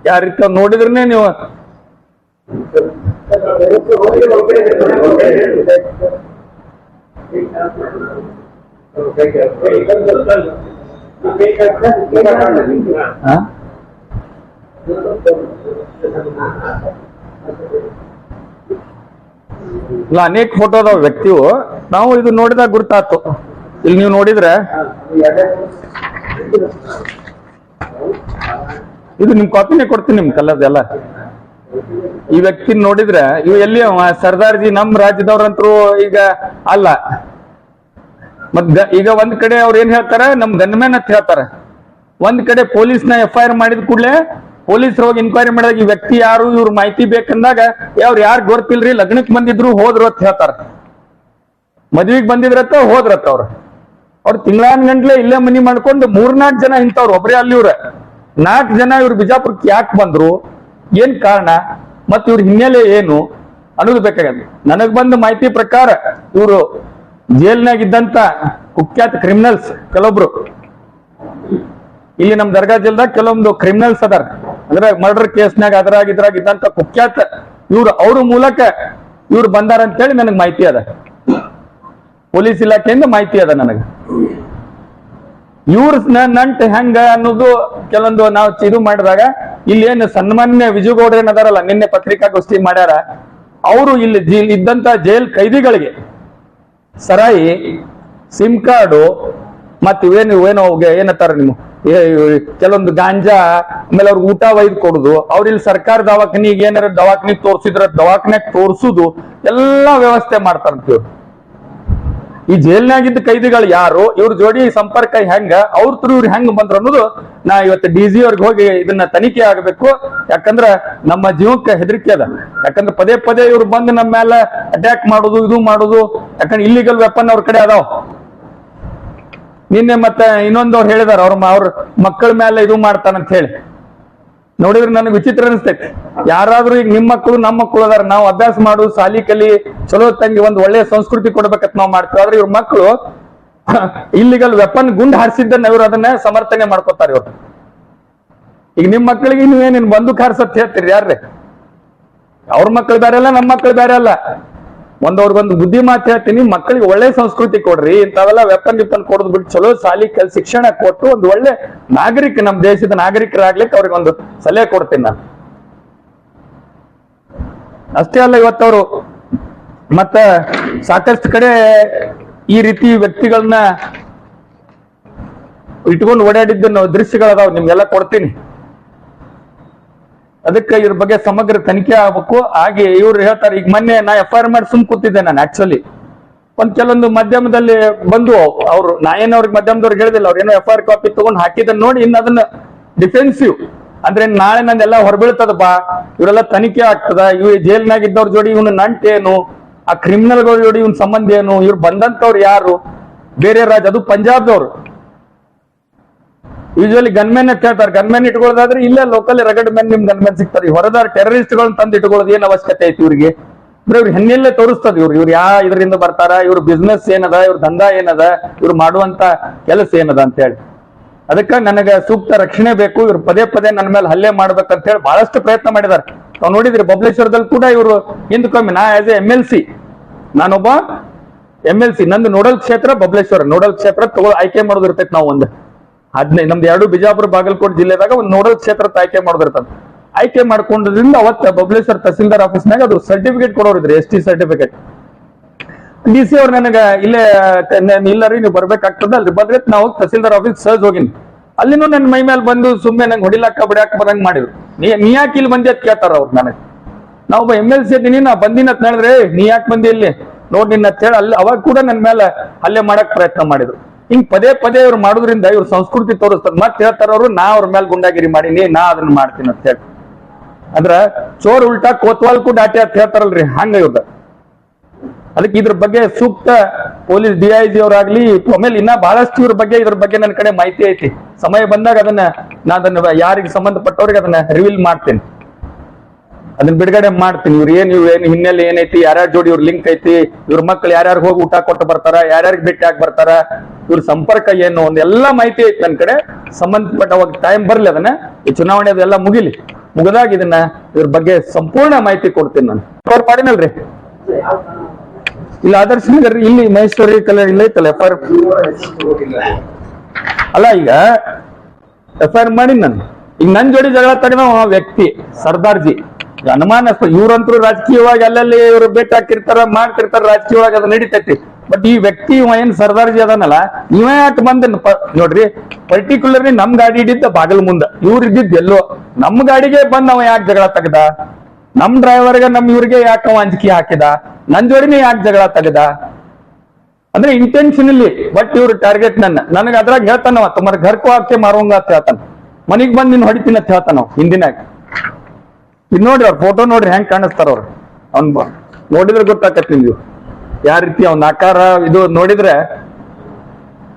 ಯಾವ ರೀತಿ ನೋಡಿದ್ರೇನೆ ನೀವು ಇಲ್ಲ ಅನೇಕ ಫೋಟೋ ಅದಾವ ವ್ಯಕ್ತಿವು, ನಾವು ಇದು ನೋಡಿದಾಗ ಗುರ್ತಾತು. ಇಲ್ಲಿ ನೀವು ನೋಡಿದ್ರೆ ಇದು ನಿಮ್ ಕಾಪಿನೇ ಕೊಡ್ತೀನಿ, ನಿಮ್ ಕಲ್ಲದೆಲ್ಲ. ಈ ವ್ಯಕ್ತಿ ನೋಡಿದ್ರೆ ಇವು ಎಲ್ಲಿ ಸರ್ದಾರ್ಜಿ ನಮ್ಮ ರಾಜ್ಯದವ್ರಂತರೂ ಈಗ ಅಲ್ಲ. ಮತ್ ಈಗ ಒಂದ್ ಕಡೆ ಅವ್ರು ಏನ್ ಹೇಳ್ತಾರ, ನಮ್ ಗನ್ಮ್ಯಾನ್ ಅಂತ ಹೇಳ್ತಾರ. ಒಂದ್ ಕಡೆ ಪೊಲೀಸ್ನ FIR ಮಾಡಿದ ಕೂಡಲೇ ಪೊಲೀಸರು ಹೋಗಿ ಇನ್ಕ್ವೈರಿ ಮಾಡಿದಾಗ ಈ ವ್ಯಕ್ತಿ ಯಾರು, ಇವ್ರ ಮಾಹಿತಿ ಬೇಕಂದಾಗ ಅವ್ರು ಯಾರು ಗೊತ್ತಿಲ್ರಿ, ಲಗ್ನಕ್ಕೆ ಬಂದಿದ್ರು ಹೋದ್ರು ಅಂತ ಹೇಳ್ತಾರ. ಮದ್ವಿಗ್ ಬಂದಿದ್ರತ್ತ ಹೋದ್ರತ್ತ ಅವ್ರು ತಿಂಗಳಾನ್ಗಂಟ್ಲೆ ಇಲ್ಲೇ ಮನಿ ಮಾಡ್ಕೊಂಡು 3-4 ಜನ ಇಂಥವ್ರು, ಒಬ್ರೇ ಅಲ್ಲಿ ಇವ್ರ 4 ಜನ ಇವ್ರು ಬಿಜಾಪುರಕ್ಕೆ ಯಾಕೆ ಬಂದ್ರು, ಏನ್ ಕಾರಣ, ಮತ್ ಇವ್ರ ಹಿನ್ನೆಲೆ ಏನು ಅನ್ನೋದು ಬೇಕಾಗತ್ತೆ. ನನಗ್ ಬಂದ ಮಾಹಿತಿ ಪ್ರಕಾರ ಇವರು ಜೈಲ್ನಾಗ ಇದ್ದಂತ ಕುಖ್ಯಾತ ಕ್ರಿಮಿನಲ್ಸ್ ಕೆಲವೊಬ್ರು, ಇಲ್ಲಿ ನಮ್ ದರ್ಗಾ ಜೈಲ್ದಾಗ ಕೆಲವೊಂದು ಕ್ರಿಮಿನಲ್ಸ್ ಅದಾರ, ಅಂದ್ರೆ ಮರ್ಡರ್ ಕೇಸ್ನಾಗ ಅದ್ರಾಗ ಇದ್ರಾಗ ಇದ್ದಂತ ಕುಖ್ಯಾತ ಇವ್ರು, ಅವ್ರ ಮೂಲಕ ಇವ್ರು ಬಂದಾರ ಅಂತೇಳಿ ನನಗ್ ಮಾಹಿತಿ ಅದ, ಪೊಲೀಸ್ ಇಲಾಖೆಯಿಂದ ಮಾಹಿತಿ ಅದ ನನಗೆ. ಇವ್ರ ನಂಟ್ ಹೆಂಗ ಅನ್ನೋದು ಕೆಲವೊಂದು ನಾವು ಇದು ಮಾಡಿದಾಗ ಇಲ್ಲಿ ಏನು ಸನ್ಮಾನ್ಯ ವಿಜಯಗೌಡ್ರ ಏನದಾರಲ್ಲ, ನಿನ್ನೆ ಪತ್ರಿಕಾಗೋಷ್ಠಿ ಮಾಡ್ಯಾರ, ಅವರು ಇಲ್ಲಿ ಇದ್ದಂತ ಜೈಲ್ ಕೈದಿಗಳಿಗೆ ಸರಾಯಿ, ಸಿಮ್ ಕಾರ್ಡು ಮತ್ ಏನೋ ಏನತ್ತಾರ ನಿಮ್ಮ ಕೆಲವೊಂದು ಗಾಂಜಾ, ಆಮೇಲೆ ಅವ್ರಿಗೆ ಊಟ ಒಯ್ದು ಕೊಡುದು, ಅವ್ರ ಇಲ್ಲಿ ಸರ್ಕಾರ ದವಾಖಾನಿಗೆ ಏನಾರ ದವಾಖಾನಿಗೆ ತೋರ್ಸಿದ್ರ ದವಾಖಾನ್ಯಾಗ ತೋರ್ಸುದು, ಎಲ್ಲಾ ವ್ಯವಸ್ಥೆ ಮಾಡ್ತಾರಂತೀವ್ರು. ಈ ಜೈಲ್ನಾಗಿದ್ದ ಕೈದಿಗಳು ಯಾರು, ಇವ್ರ ಜೋಡಿ ಸಂಪರ್ಕ ಹೆಂಗ, ಅವ್ರ ತ್ರೂ ಇವ್ರು ಹೆಂಗ್ ಬಂದ್ರು ಅನ್ನೋದು ನಾ ಇವತ್ತು DG ಅವ್ರಿಗೆ ಹೋಗಿ ಇದನ್ನ ತನಿಖೆ ಆಗಬೇಕು. ಯಾಕಂದ್ರ ನಮ್ಮ ಜೀವಕ್ಕೆ ಹೆದರಿಕೆ ಅದ. ಯಾಕಂದ್ರೆ ಪದೇ ಪದೇ ಇವ್ರು ಬಂದು ನಮ್ಮ ಮೇಲೆ ಅಟ್ಯಾಕ್ ಮಾಡೋದು, ಇದು ಮಾಡೋದು. ಯಾಕಂದ್ರೆ ಇಲ್ಲಿಗಲ್ ವೆಪನ್ ಅವ್ರ ಕಡೆ ಅದಾವ. ನಿನ್ನೆ ಮತ್ತೆ ಇನ್ನೊಂದವ್ರು ಹೇಳಿದಾರ ಅವ್ರ ಮಕ್ಕಳ ಮೇಲೆ ಇದು ಮಾಡ್ತಾನಂತ ಹೇಳಿ. ನೋಡಿದ್ರೆ ನನಗೆ ವಿಚಿತ್ರ ಅನಿಸ್ತೈತಿ. ಯಾರಾದ್ರೂ ಈಗ ನಿಮ್ಮ ಮಕ್ಕಳು ನಮ್ಮ ಮಕ್ಕಳು ಅದಾರ, ನಾವು ಅಭ್ಯಾಸ ಮಾಡು, ಸಾಲಿ ಕಲಿ, ಚಲೋ ತಂಗಿ, ಒಂದು ಒಳ್ಳೆಯ ಸಂಸ್ಕೃತಿ ಕೊಡ್ಬೇಕಂತ ನಾವು ಮಾಡ್ತೀವಿ. ಆದ್ರೆ ಇವ್ರ ಮಕ್ಕಳು ಇಲ್ಲಿಗಲ್ ವೆಪನ್ ಗುಂಡ್ ಹಾರಿಸಿದ್ದನ್ನ ಇವ್ರು ಅದನ್ನ ಸಮರ್ಥನೆ ಮಾಡ್ಕೋತಾರೆ. ಇವ್ರು ಈಗ ನಿಮ್ ಮಕ್ಕಳಿಗೆ ನೀವೇನೇನು ಬಂದೂಕ್ ಹಾರಿಸತ್ ಹೇಳ್ತೀರಿ? ಯಾರ್ರಿ? ಅವ್ರ ಮಕ್ಕಳು ಬೇರೆ ಅಲ್ಲ, ನಮ್ಮ ಮಕ್ಕಳು ಬೇರೆ ಅಲ್ಲ. ಅವ್ರಿಗೊಂದು ಬುದ್ಧಿ ಮಾತು ಹೇಳ್ತೀನಿ, ಮಕ್ಕಳಿಗೆ ಒಳ್ಳೆ ಸಂಸ್ಕೃತಿ ಕೊಡ್ರಿ. ಇಂಥವೆಲ್ಲ ವೆಪನ್ ಕೊಡೋದು ಬಿಟ್ಟು ಚಲೋ ಸಾಲಿ ಕಲ್ ಶಿಕ್ಷಣ ಕೊಟ್ಟು ಒಂದು ಒಳ್ಳೆ ನಾಗರಿಕ, ನಮ್ಮ ದೇಶದ ನಾಗರಿಕರಾಗ್ಲಿಕ್ಕೆ ಅವ್ರಿಗೆ ಒಂದು ಸಲಹೆ ಕೊಡ್ತೀನಿ ನಾನು. ಅಷ್ಟೇ ಅಲ್ಲ, ಇವತ್ತವರು ಮತ್ತ ಸಾಕಷ್ಟು ಕಡೆ ಈ ರೀತಿ ವ್ಯಕ್ತಿಗಳನ್ನ ಇಟ್ಕೊಂಡು ಓಡಾಡಿದ್ದ ದೃಶ್ಯಗಳದಾವ್, ನಿಮ್ಗೆಲ್ಲ ಕೊಡ್ತೀನಿ. ಅದಕ್ಕೆ ಇದ್ರ ಬಗ್ಗೆ ಸಮಗ್ರ ತನಿಖೆ ಆಗ್ಬೇಕು. ಹಾಗೆ ಇವ್ರು ಹೇಳ್ತಾರೆ, ಈಗ ಮೊನ್ನೆ ನಾ FIR ಮಾಡಿ ಸುಮ್ ಕೂತಿದ್ದೆ ನಾನು. ಆಕ್ಚುಲಿ ಕೆಲವೊಂದು ಮಾಧ್ಯಮದಲ್ಲಿ ಬಂದು ಅವ್ರು, ನಾ ಏನು ಅವ್ರಿಗೆ ಮಾಧ್ಯಮದವ್ರಿಗೆ ಹೇಳಿದಿಲ್ಲ, ಅವ್ರು ಏನೋ FIR ಕಾಪಿ ತಗೊಂಡು ಹಾಕಿದ್ದನ್ನ ನೋಡಿ ಇನ್ನು ಅದನ್ನ ಡಿಫೆನ್ಸಿವ್ ಅಂದ್ರೆ ನಾಳೆ ನಂದೆಲ್ಲ ಹೊರಬೀಳ್ತದ ಬಾ, ಇವರೆಲ್ಲ ತನಿಖೆ ಆಗ್ತದ, ಇವ್ ಜೈಲ್ನಾಗಿದ್ದವ್ರ ಜೋಡಿ ಇವನು ನಂಟೇನು, ಆ ಕ್ರಿಮಿನಲ್ಗಳ ಜೋಡಿ ಇವನ್ ಸಂಬಂಧ ಏನು, ಇವ್ರು ಬಂದಂತವ್ರು ಯಾರು, ಬೇರೆ ರಾಜ್ಯ, ಅದು ಪಂಜಾಬ್ದವ್ರು. ಯೂಶುವಲಿ ಗನ್ಮೆನ್ ಅಂತ ಹೇಳ್ತಾರೆ. ಗನ್ಮೆನ್ ಇಟ್ಕೊಳ್ಳೋದಾದ್ರೆ ಇಲ್ಲೇ ಲೋಕಲ್ ರಗಡ್ ಮೆನ್ ನಿಮ್ ಗನ್ಮೆನ್ ಸಿಗ್ತಾರೆ. ಹೊರದಾರ ಟೆರರಿಸ್ಟ್ಗಳನ್ನ ತಂದು ಇಟ್ಕೊಳ್ಳೋದು ಏನ್ ಅವಶ್ಯಕತೆ ಐತಿ ಇವ್ರಿಗೆ? ಇವ್ರ ಹೆಣ್ಣೆಲ್ಲೇ ತೋರಿಸ್ತದ ಇವ್ರು ಯಾ ಇದರಿಂದ ಬರ್ತಾರ, ಇವ್ರ ಬಿಸ್ನೆಸ್ ಏನದ, ಇವ್ರ ದಂಧ ಏನದ, ಇವ್ರು ಮಾಡುವಂತ ಕೆಲಸ ಏನದ ಅಂತ ಹೇಳಿ. ಅದಕ್ಕ ನನಗ ಸೂಕ್ತ ರಕ್ಷಣೆ ಬೇಕು. ಇವ್ರು ಪದೇ ಪದೇ ನನ್ನ ಮೇಲೆ ಹಲ್ಲೆ ಮಾಡ್ಬೇಕಂತ ಹೇಳಿ ಬಹಳಷ್ಟು ಪ್ರಯತ್ನ ಮಾಡಿದಾರೆ. ನಾವು ನೋಡಿದ್ರಿ ಬಬಲೇಶ್ವರದಲ್ಲಿ ಕೂಡ ಇವರು ಹಿಂದಕ್ಕೊಮ್ಮೆ, ನಾ ಆಸ್ ಎ MLC, ನಾನೊಬ್ಬ MLC, ನಂದು ನೋಡಲ್ ಕ್ಷೇತ್ರ ಬಬಲೇಶ್ವರ. ನೋಡಲ್ ಕ್ಷೇತ್ರ ಆಯ್ಕೆ ಮಾಡೋದು ಇರ್ತೈತಿ. ನಾವು ಒಂದು 15 ನಮ್ದು 2 ಬಿಜಾಪುರ ಬಾಗಲಕೋಟೆ ಜಿಲ್ಲೆದಾಗ ಒಂದು ನೋಡಲ್ ಕ್ಷೇತ್ರ ಆಯ್ಕೆ ಮಾಡೋದಿರ್ತದೆ. ಆಯ್ಕೆ ಮಾಡ್ಕೊಂಡ್ರಿಂದ ಅವತ್ತ ಬಬಲೇಶ್ವರ ತಹಸೀಲ್ದಾರ್ ಆಫೀಸ್ನಾಗ ಅದು ಸರ್ಟಿಫಿಕೇಟ್ ಕೊಡೋರಿದ್ರಿ, ST ಸರ್ಟಿಫಿಕೇಟ್. DC ಅವ್ರು ನನಗ ಇಲ್ಲೇ ಇಲ್ಲರಿ ನೀವು ಬರ್ಬೇಕಾಗ್ತದ ಅಲ್ರಿ, ಬಂದ್ರೆ ನಾವು ತಹಸೀಲ್ದಾರ್ ಆಫೀಸ್ ಸಹಜ ಹೋಗಿನಿ. ಅಲ್ಲಿನೂ ನನ್ನ ಮೈ ಮೇಲೆ ಬಂದು ಸುಮ್ಮನೆ ನಂಗೆ ಹೊಡಿಲಾಕ ಬಿಡಾಕ ಬರಂಗ್ ಮಾಡಿದ್ರು. ನೀ ಯಾಕೆ ಇಲ್ಲಿ ಬಂದಿ ಅಂತ ಕೇಳ್ತಾರ ಅವ್ರು ನನಗೆ. ನಾವೊಬ್ಬ MLC ಇದ್ದೀನಿ, ನಾ ಬಂದಿನ ಅಂತ ಹೇಳಿದ್ರೆ ನೀ ಯಾಕೆ ಬಂದಿ ಇಲ್ಲಿ ನೋಡ್ ನಿನ್ನ ಅಂತ ಹೇಳಿ ಅಲ್ಲಿ ಅವಾಗ ಕೂಡ ನನ್ನ ಮೇಲೆ ಹಲ್ಲೆ ಮಾಡಕ್ ಪ್ರಯತ್ನ ಮಾಡಿದ್ರು. ಹಿಂಗ್ ಪದೇ ಪದೇ ಇವ್ರು ಮಾಡೋದ್ರಿಂದ ಇವ್ರ ಸಂಸ್ಕೃತಿ ತೋರಿಸ್ತದ. ಮತ್ತೆ ಹೇಳ್ತಾರ ಅವ್ರು, ನಾ ಅವ್ರ ಮೇಲೆ ಗುಂಡಾಗಿರಿ ಮಾಡೀನಿ, ನಾ ಅದನ್ನ ಮಾಡ್ತೀನಿ ಅಂತ ಹೇಳಿ. ಅಂದ್ರ ಚೋರ್ ಉಲ್ಟಾ ಕೋತ್ವಾಲ್ ಕೂಡ ದಾಟಿ ಅಂತ ಹೇಳ್ತಾರಲ್ರಿ, ಹಂಗ ಇವ್ರ. ಅದಕ್ಕೆ ಇದ್ರ ಬಗ್ಗೆ ಸೂಕ್ತ ಪೊಲೀಸ್ DIG ಅವರಾಗ್ಲಿ, ಆಮೇಲೆ ಇನ್ನ ಬಹಳಷ್ಟು ಇವ್ರ ಬಗ್ಗೆ ನನ್ನ ಕಡೆ ಮಾಹಿತಿ ಐತಿ. ಸಮಯ ಬಂದಾಗ ಅದನ್ನ ಯಾರಿಗೆ ಸಂಬಂಧಪಟ್ಟವ್ರಿಗೆ ಅದನ್ನ ರಿವೀಲ್ ಮಾಡ್ತೀನಿ, ಅದನ್ನ ಬಿಡುಗಡೆ ಮಾಡ್ತೀನಿ. ಇವ್ರು ಏನು ಹಿನ್ನೆಲೆ ಏನೈತಿ, ಯಾರ್ಯಾರ ಜೋಡಿ ಇವ್ರ ಲಿಂಕ್ ಐತಿ, ಇವ್ರ ಮಕ್ಳು ಯಾರ್ಯಾರು ಹೋಗಿ ಊಟ ಕೊಟ್ಟು ಬರ್ತಾರ, ಯಾರ್ಯಾರಿಗೆ ಭೇಟಿ ಆಗಿ ಬರ್ತಾರ, ಇವ್ರ ಸಂಪರ್ಕ ಏನು, ಒಂದೆಲ್ಲ ಮಾಹಿತಿ ಐತಿ ನನ್ನ ಕಡೆ. ಸಂಬಂಧಪಟ್ಟ ಅವಾಗ ಟೈಮ್ ಬರ್ಲಿ, ಅದನ್ನ ಈ ಚುನಾವಣೆ ಅದೆಲ್ಲ ಮುಗಿದಾಗ ಇದನ್ನ ಇದ್ರ ಬಗ್ಗೆ ಸಂಪೂರ್ಣ ಮಾಹಿತಿ ಕೊಡ್ತೀನಿ ನಾನು. ಅವ್ರು ಮಾಡಿನಲ್ರಿ ಇಲ್ಲಿ ಆದರ್ಶ ನಗರ್, ಇಲ್ಲಿ ಮಹೇಶ್ವರಿ ಕಲರ್ ಇಲ್ಲ ಐತಲ್ಲ FIR. ಅಲ್ಲ ಈಗ FIR ಮಾಡಿ ನಾನು. ಈಗ ನನ್ ಜೋಡಿ ಜಗಳ ತಡೆದ ವ್ಯಕ್ತಿ ಸರ್ದಾರ್ಜಿ, ಅನುಮಾನ. ಇವ್ರಂತರೂ ರಾಜಕೀಯವಾಗಿ ಅಲ್ಲಲ್ಲಿ ಇವ್ರು ಭೇಟಿ ಹಾಕಿರ್ತಾರ, ಮಾಡ್ತಿರ್ತಾರ, ರಾಜಕೀಯವಾಗಿ ಅದು ನಡೀತೈತಿ. ಬಟ್ ಈ ವ್ಯಕ್ತಿ ಏನ್ ಸರ್ದಾರ್ಜಿ ಅದನ್ನಲ್ಲ, ನೀವೇ ಯಾಕೆ ಬಂದ ನೋಡ್ರಿ, ಪರ್ಟಿಕ್ಯುಲರ್ಲಿ ನಮ್ ಗಾಡಿ ಹಿಡಿದ್ದ ಬಾಗಲ್ ಮುಂದ, ಇವ್ರು ಇದ್ದಿದ್ ಎಲ್ಲೋ ನಮ್ ಗಾಡಿಗೆ ಬಂದ್ ಅವ ಯಾಕೆ ಜಗಳ ತೆಗದ, ನಮ್ ಡ್ರೈವರ್ಗೆ ನಮ್ ಇವ್ರಿಗೆ ಯಾಕೆ ಅವ ಅಂಜಿಕೆ ಹಾಕಿದ, ನನ್ ಜೋಡಿನೇ ಯಾಕೆ ಜಗಳ ತೆಗದ ಅಂದ್ರೆ ಇಂಟೆನ್ಷನಲಿ. ಬಟ್ ಇವ್ರು ಟಾರ್ಗೆಟ್ ನನಗೆ ಅದ್ರಾಗ ಹೇಳ್ತಾನವ, ತುಮಾರ ಘರ್ಕೋ ಹಾಕಿ ಮಾರುವಂಗ ಅಂತ ಹೇಳ್ತಾನ, ಮನಿಗ್ ಬಂದ್ ನಿನ್ ಹೊಡಿತೀನಿ ಅಂತ ಹೇಳ್ತಾನ ಹಿಂದಿನಾಗ. ಇದ್ ನೋಡ್ರಿ ಅವ್ರ ಫೋಟೋ ನೋಡ್ರಿ ಹೆಂಗ್ ಕಾಣಿಸ್ತಾರ ಅವ್ರು. ಅವ್ನ್ ನೋಡಿದ್ರೆ ಗೊತ್ತಾಕತ್ತಿ ನೀವು ಯಾವ ರೀತಿ ಅವ್ನ ಆಕಾರ ಇದು ನೋಡಿದ್ರೆ.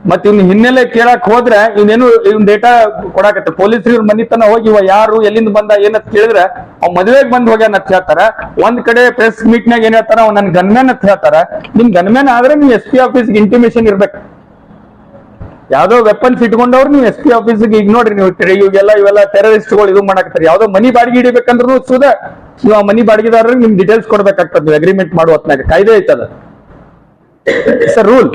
ಮತ್ ಇವ್ನ ಹಿನ್ನೆಲೆ ಕೇಳಕ್ ಹೋದ್ರೆ ಇವ್ನೇನು ಇವ್ನ ಡೇಟಾ ಕೊಡಾಕತ್ತೆ. ಪೊಲೀಸರು ಮನಿ ತನ ಹೋಗಿ ಇವ ಯಾರು, ಎಲ್ಲಿಂದ ಬಂದ ಏನಂತ ಕೇಳಿದ್ರೆ ಅವ್ ಮದುವೆಗೆ ಬಂದ್ ಹೋಗ್ಯಾನ ಅಂತ ಹೇಳ್ತಾರ. ಒಂದ್ ಕಡೆ ಪ್ರೆಸ್ ಮೀಟ್ನಾಗ ಏನ್ ಹೇಳ್ತಾರ, ಅವ್ ನನ್ ಗನ್ಮ್ಯಾನ್ ಅಂತ ಹೇಳ್ತಾರ. ನಿಮ್ ಗನ್ಮ್ಯಾನ್ ಆದ್ರೆ ನೀವು SP ಆಫೀಸ್ಗೆ ಇಂಟಿಮೇಷನ್ ಇರ್ಬೇಕು. ಯಾವ್ದೋ ವೆಪನ್ಸ್ ಇಟ್ಕೊಂಡವ್ರು ನೀವು SP ಆಫೀಸ್ಗೆ, ಈಗ ನೋಡ್ರಿ ನೀವು ಇವೆಲ್ಲ ಟೆರರಿಸ್ಟ್ಗಳು ಇದು ಮಾಡಾಕತ್ತಾರೆ. ಯಾವ್ದೋ ಮನಿ ಬಾಡಿಗೆ ಹಿಡಿಬೇಕಂದ್ರೂ ಸುದ ನೀವು ಆ ಮನಿ ಬಾಡಿಗೆದಾರರಿಗೆ ನಿಮ್ ಡೀಟೇಲ್ಸ್ ಕೊಡ್ಬೇಕಾಗ್ತದೆ. ನೀವು ಅಗ್ರಿಮೆಂಟ್ ಮಾಡುವ ಹೊತ್ನಾಗ ಕಾಯ್ದೆ ಐತದ, ಇಟ್ಸ್ ಅ ರೂಲ್.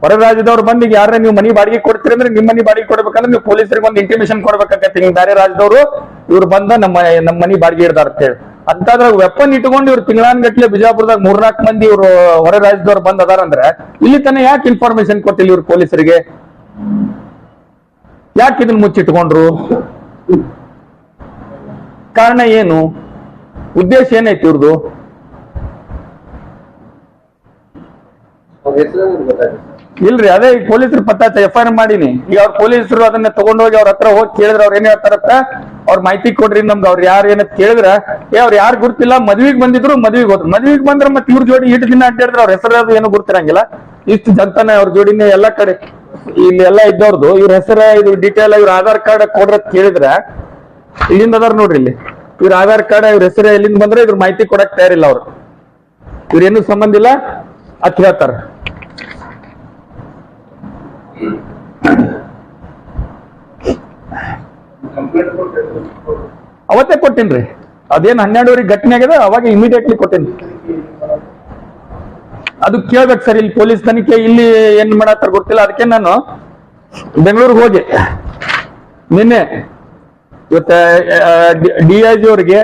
ಹೊರ ರಾಜ್ಯದವ್ರು ಬಂದು ಈಗ ಯಾರ ನೀವು ಮನಿ ಬಾಡಿಗೆ ಕೊಡ್ತೀರಿ ಅಂದ್ರೆ ನಿಮ್ ಮನಿ ಬಾಡಿಗೆ ಕೊಡ್ಬೇಕಂದ್ರೆ ನೀವು ಪೊಲೀಸರಿಗೆ ಒಂದು ಇಂಟಿಮೇಷನ್ ಕೊಡ್ಬೇಕಾಗತ್ತೆ. ಹಿಂಗ್ ಬೇರೆ ರಾಜ್ಯದವರು ಇವ್ರು ಬಂದ ನಮ್ಮ ಮನಿ ಬಾಡಿಗೆ ಹಿಡ್ದಾರ ಅಂತ ಹೇಳಿ. ಅಂತದ್ರಾಗ ವೆಪನ್ ಇಟ್ಕೊಂಡು ಇವ್ರು ತಿಂಗಳಾನ್ಗಟ್ಲೆ ಬಿಜಾಪುರದಾಗ 3-4 ಮಂದಿ ಇವ್ರು ಹೊರ ರಾಜ್ಯದವ್ರು ಬಂದ್ ಅದಾರಂದ್ರೆ ಇಲ್ಲಿ ತನ ಯಾಕೆ ಇನ್ಫಾರ್ಮೇಶನ್ ಕೊಟ್ಟಿಲ್ಲ ಇವ್ರು ಪೊಲೀಸರಿಗೆ? ಯಾಕೆ ಇದನ್ನ ಮುಚ್ಚಿಟ್ಕೊಂಡ್ರು? ಕಾರಣ ಏನು? ಉದ್ದೇಶ ಏನೈತಿ ಇವ್ರದು? ಇಲ್ರಿ, ಅದೇ ಈಗ ಪೊಲೀಸರು ಪತ್ತಾಚ FIR ಮಾಡೀನಿ. ಈಗ ಅವ್ರ ಪೊಲೀಸರು ಅದನ್ನ ತಗೊಂಡೋಗಿ ಅವ್ರ ಹತ್ರ ಹೋಗಿ ಕೇಳಿದ್ರ ಅವ್ರ ಏನ್ ಹೇಳ್ತಾರತ್ತ, ಅವ್ರ ಮಾಹಿತಿ ಕೊಡ್ರಿ ನಮ್ಗೆ, ಅವ್ರು ಯಾರು ಏನಂತ ಕೇಳಿದ್ರ ಅವ್ರು ಯಾರು ಗುರ್ತಿಲ್ಲ, ಮದ್ವಿಗ್ ಬಂದಿದ್ರು, ಮದ್ವಿಗ್ ಹೋದ್ರು. ಮದ್ವಿಗ್ ಬಂದ್ರ ಮತ್ತೆ ಇವ್ರ ಜೋಡಿ ಇಟ್ಟು ದಿನ ಅಡ್ಡಾಡಿದ್ರೆ ಅವ್ರ ಹೆಸರು ಅದು ಏನು ಗುರ್ತಿರಂಗಿಲ್ಲ. ಇಷ್ಟು ಜನತಾನೆ ಅವ್ರ ಜೋಡಿನೇ ಎಲ್ಲಾ ಕಡೆ ಇಲ್ಲಿ ಎಲ್ಲಾ ಇದ್ದವ್ರದ್ದು ಇವ್ರ ಹೆಸರ ಇದು ಡೀಟೇಲ್ ಇವ್ರ ಆಧಾರ್ ಕಾರ್ಡ್ ಕೊಡ್ರ ಕೇಳಿದ್ರ ಇಲ್ಲಿಂದ ಅದಾರ ನೋಡ್ರಿ, ಇಲ್ಲಿ ಇವ್ರ ಆಧಾರ್ ಕಾರ್ಡ್ ಇವ್ರ ಹೆಸರು ಎಲ್ಲಿಂದ ಬಂದ್ರೆ ಇದ್ರ ಮಾಹಿತಿ ಕೊಡಕ್ ತಯಾರಿಲ್ಲ ಅವ್ರು. ಇವ್ರೇನು ಸಂಬಂಧ ಇಲ್ಲ ಅಂತ ಹೇಳ್ತಾರ. ಅವತ್ತೇ ಕೊಟ್ಟೇನ್ರಿ, ಅದೇನ್ 12ವರೆಗೆ ಘಟನೆ ಆಗಿದೆ, ಅವಾಗ ಇಮಿಡಿಯೇಟ್ಲಿ ಕೊಟ್ಟೇನಿ. ಅದು ಕೇಳ್ಬೇಕು ಸರ್, ಇಲ್ಲಿ ಪೊಲೀಸ್ ತನಿಖೆ ಇಲ್ಲಿ ಏನ್ ಮಾಡತ್ತಾರ ಗೊತ್ತಿಲ್ಲ. ಅದಕ್ಕೆ ನಾನು ಬೆಂಗಳೂರಿಗೆ ಹೋಗಿ ನಿನ್ನೆ ಇವತ್ತ DIG ಅವ್ರಿಗೆ,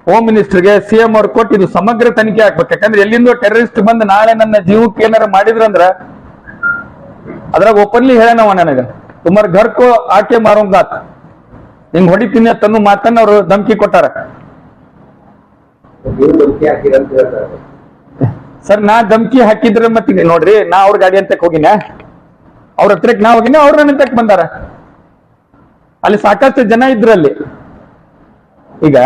ಹೋಮ್ ಮಿನಿಸ್ಟರ್ಗೆ, CM ಅವ್ರಿಗೆ ಕೊಟ್ಟು ಇದು ಸಮಗ್ರ ತನಿಖೆ ಆಗ್ಬೇಕು. ಯಾಕಂದ್ರೆ ಎಲ್ಲಿಂದೋ ಟೆರರಿಸ್ಟ್ ಬಂದು ನಾಳೆ ನನ್ನ ಜೀವಕ್ಕೆ ಏನಾರ ಮಾಡಿದ್ರಂದ್ರ ಅದ್ರಾಗ ಓಪನ್ಲಿ ಹೇಳನವ ನನಗ, ತುಮಾರ್ ಘರ್ಕೋ ಆಕೆ ಮಾರೋಂಗಾತ್, ಹಿಂಗ್ ಹೊಡಿತೀನಿ ತನ್ನ ಮಾತನ್ನ ಅವ್ರು ಧಮಕಿ ಕೊಟ್ಟಾರ. ಸರ್ ನಾ ಧಮಕಿ ಹಾಕಿದ್ರೆ ಮತ್ತೆ ನೋಡ್ರಿ, ನಾ ಅವ್ರ ಗಾಡಿ ಅಂತಕ್ ಹೋಗಿನ, ಅವ್ರ ಹತ್ರಕ್ ನಾ ಹೋಗಿನ, ಅವ್ರ ನನ್ನ ಅಂತಕ್ ಬಂದಾರ. ಅಲ್ಲಿ ಸಾಕಷ್ಟು ಜನ ಇದ್ರಲ್ಲಿ. ಈಗ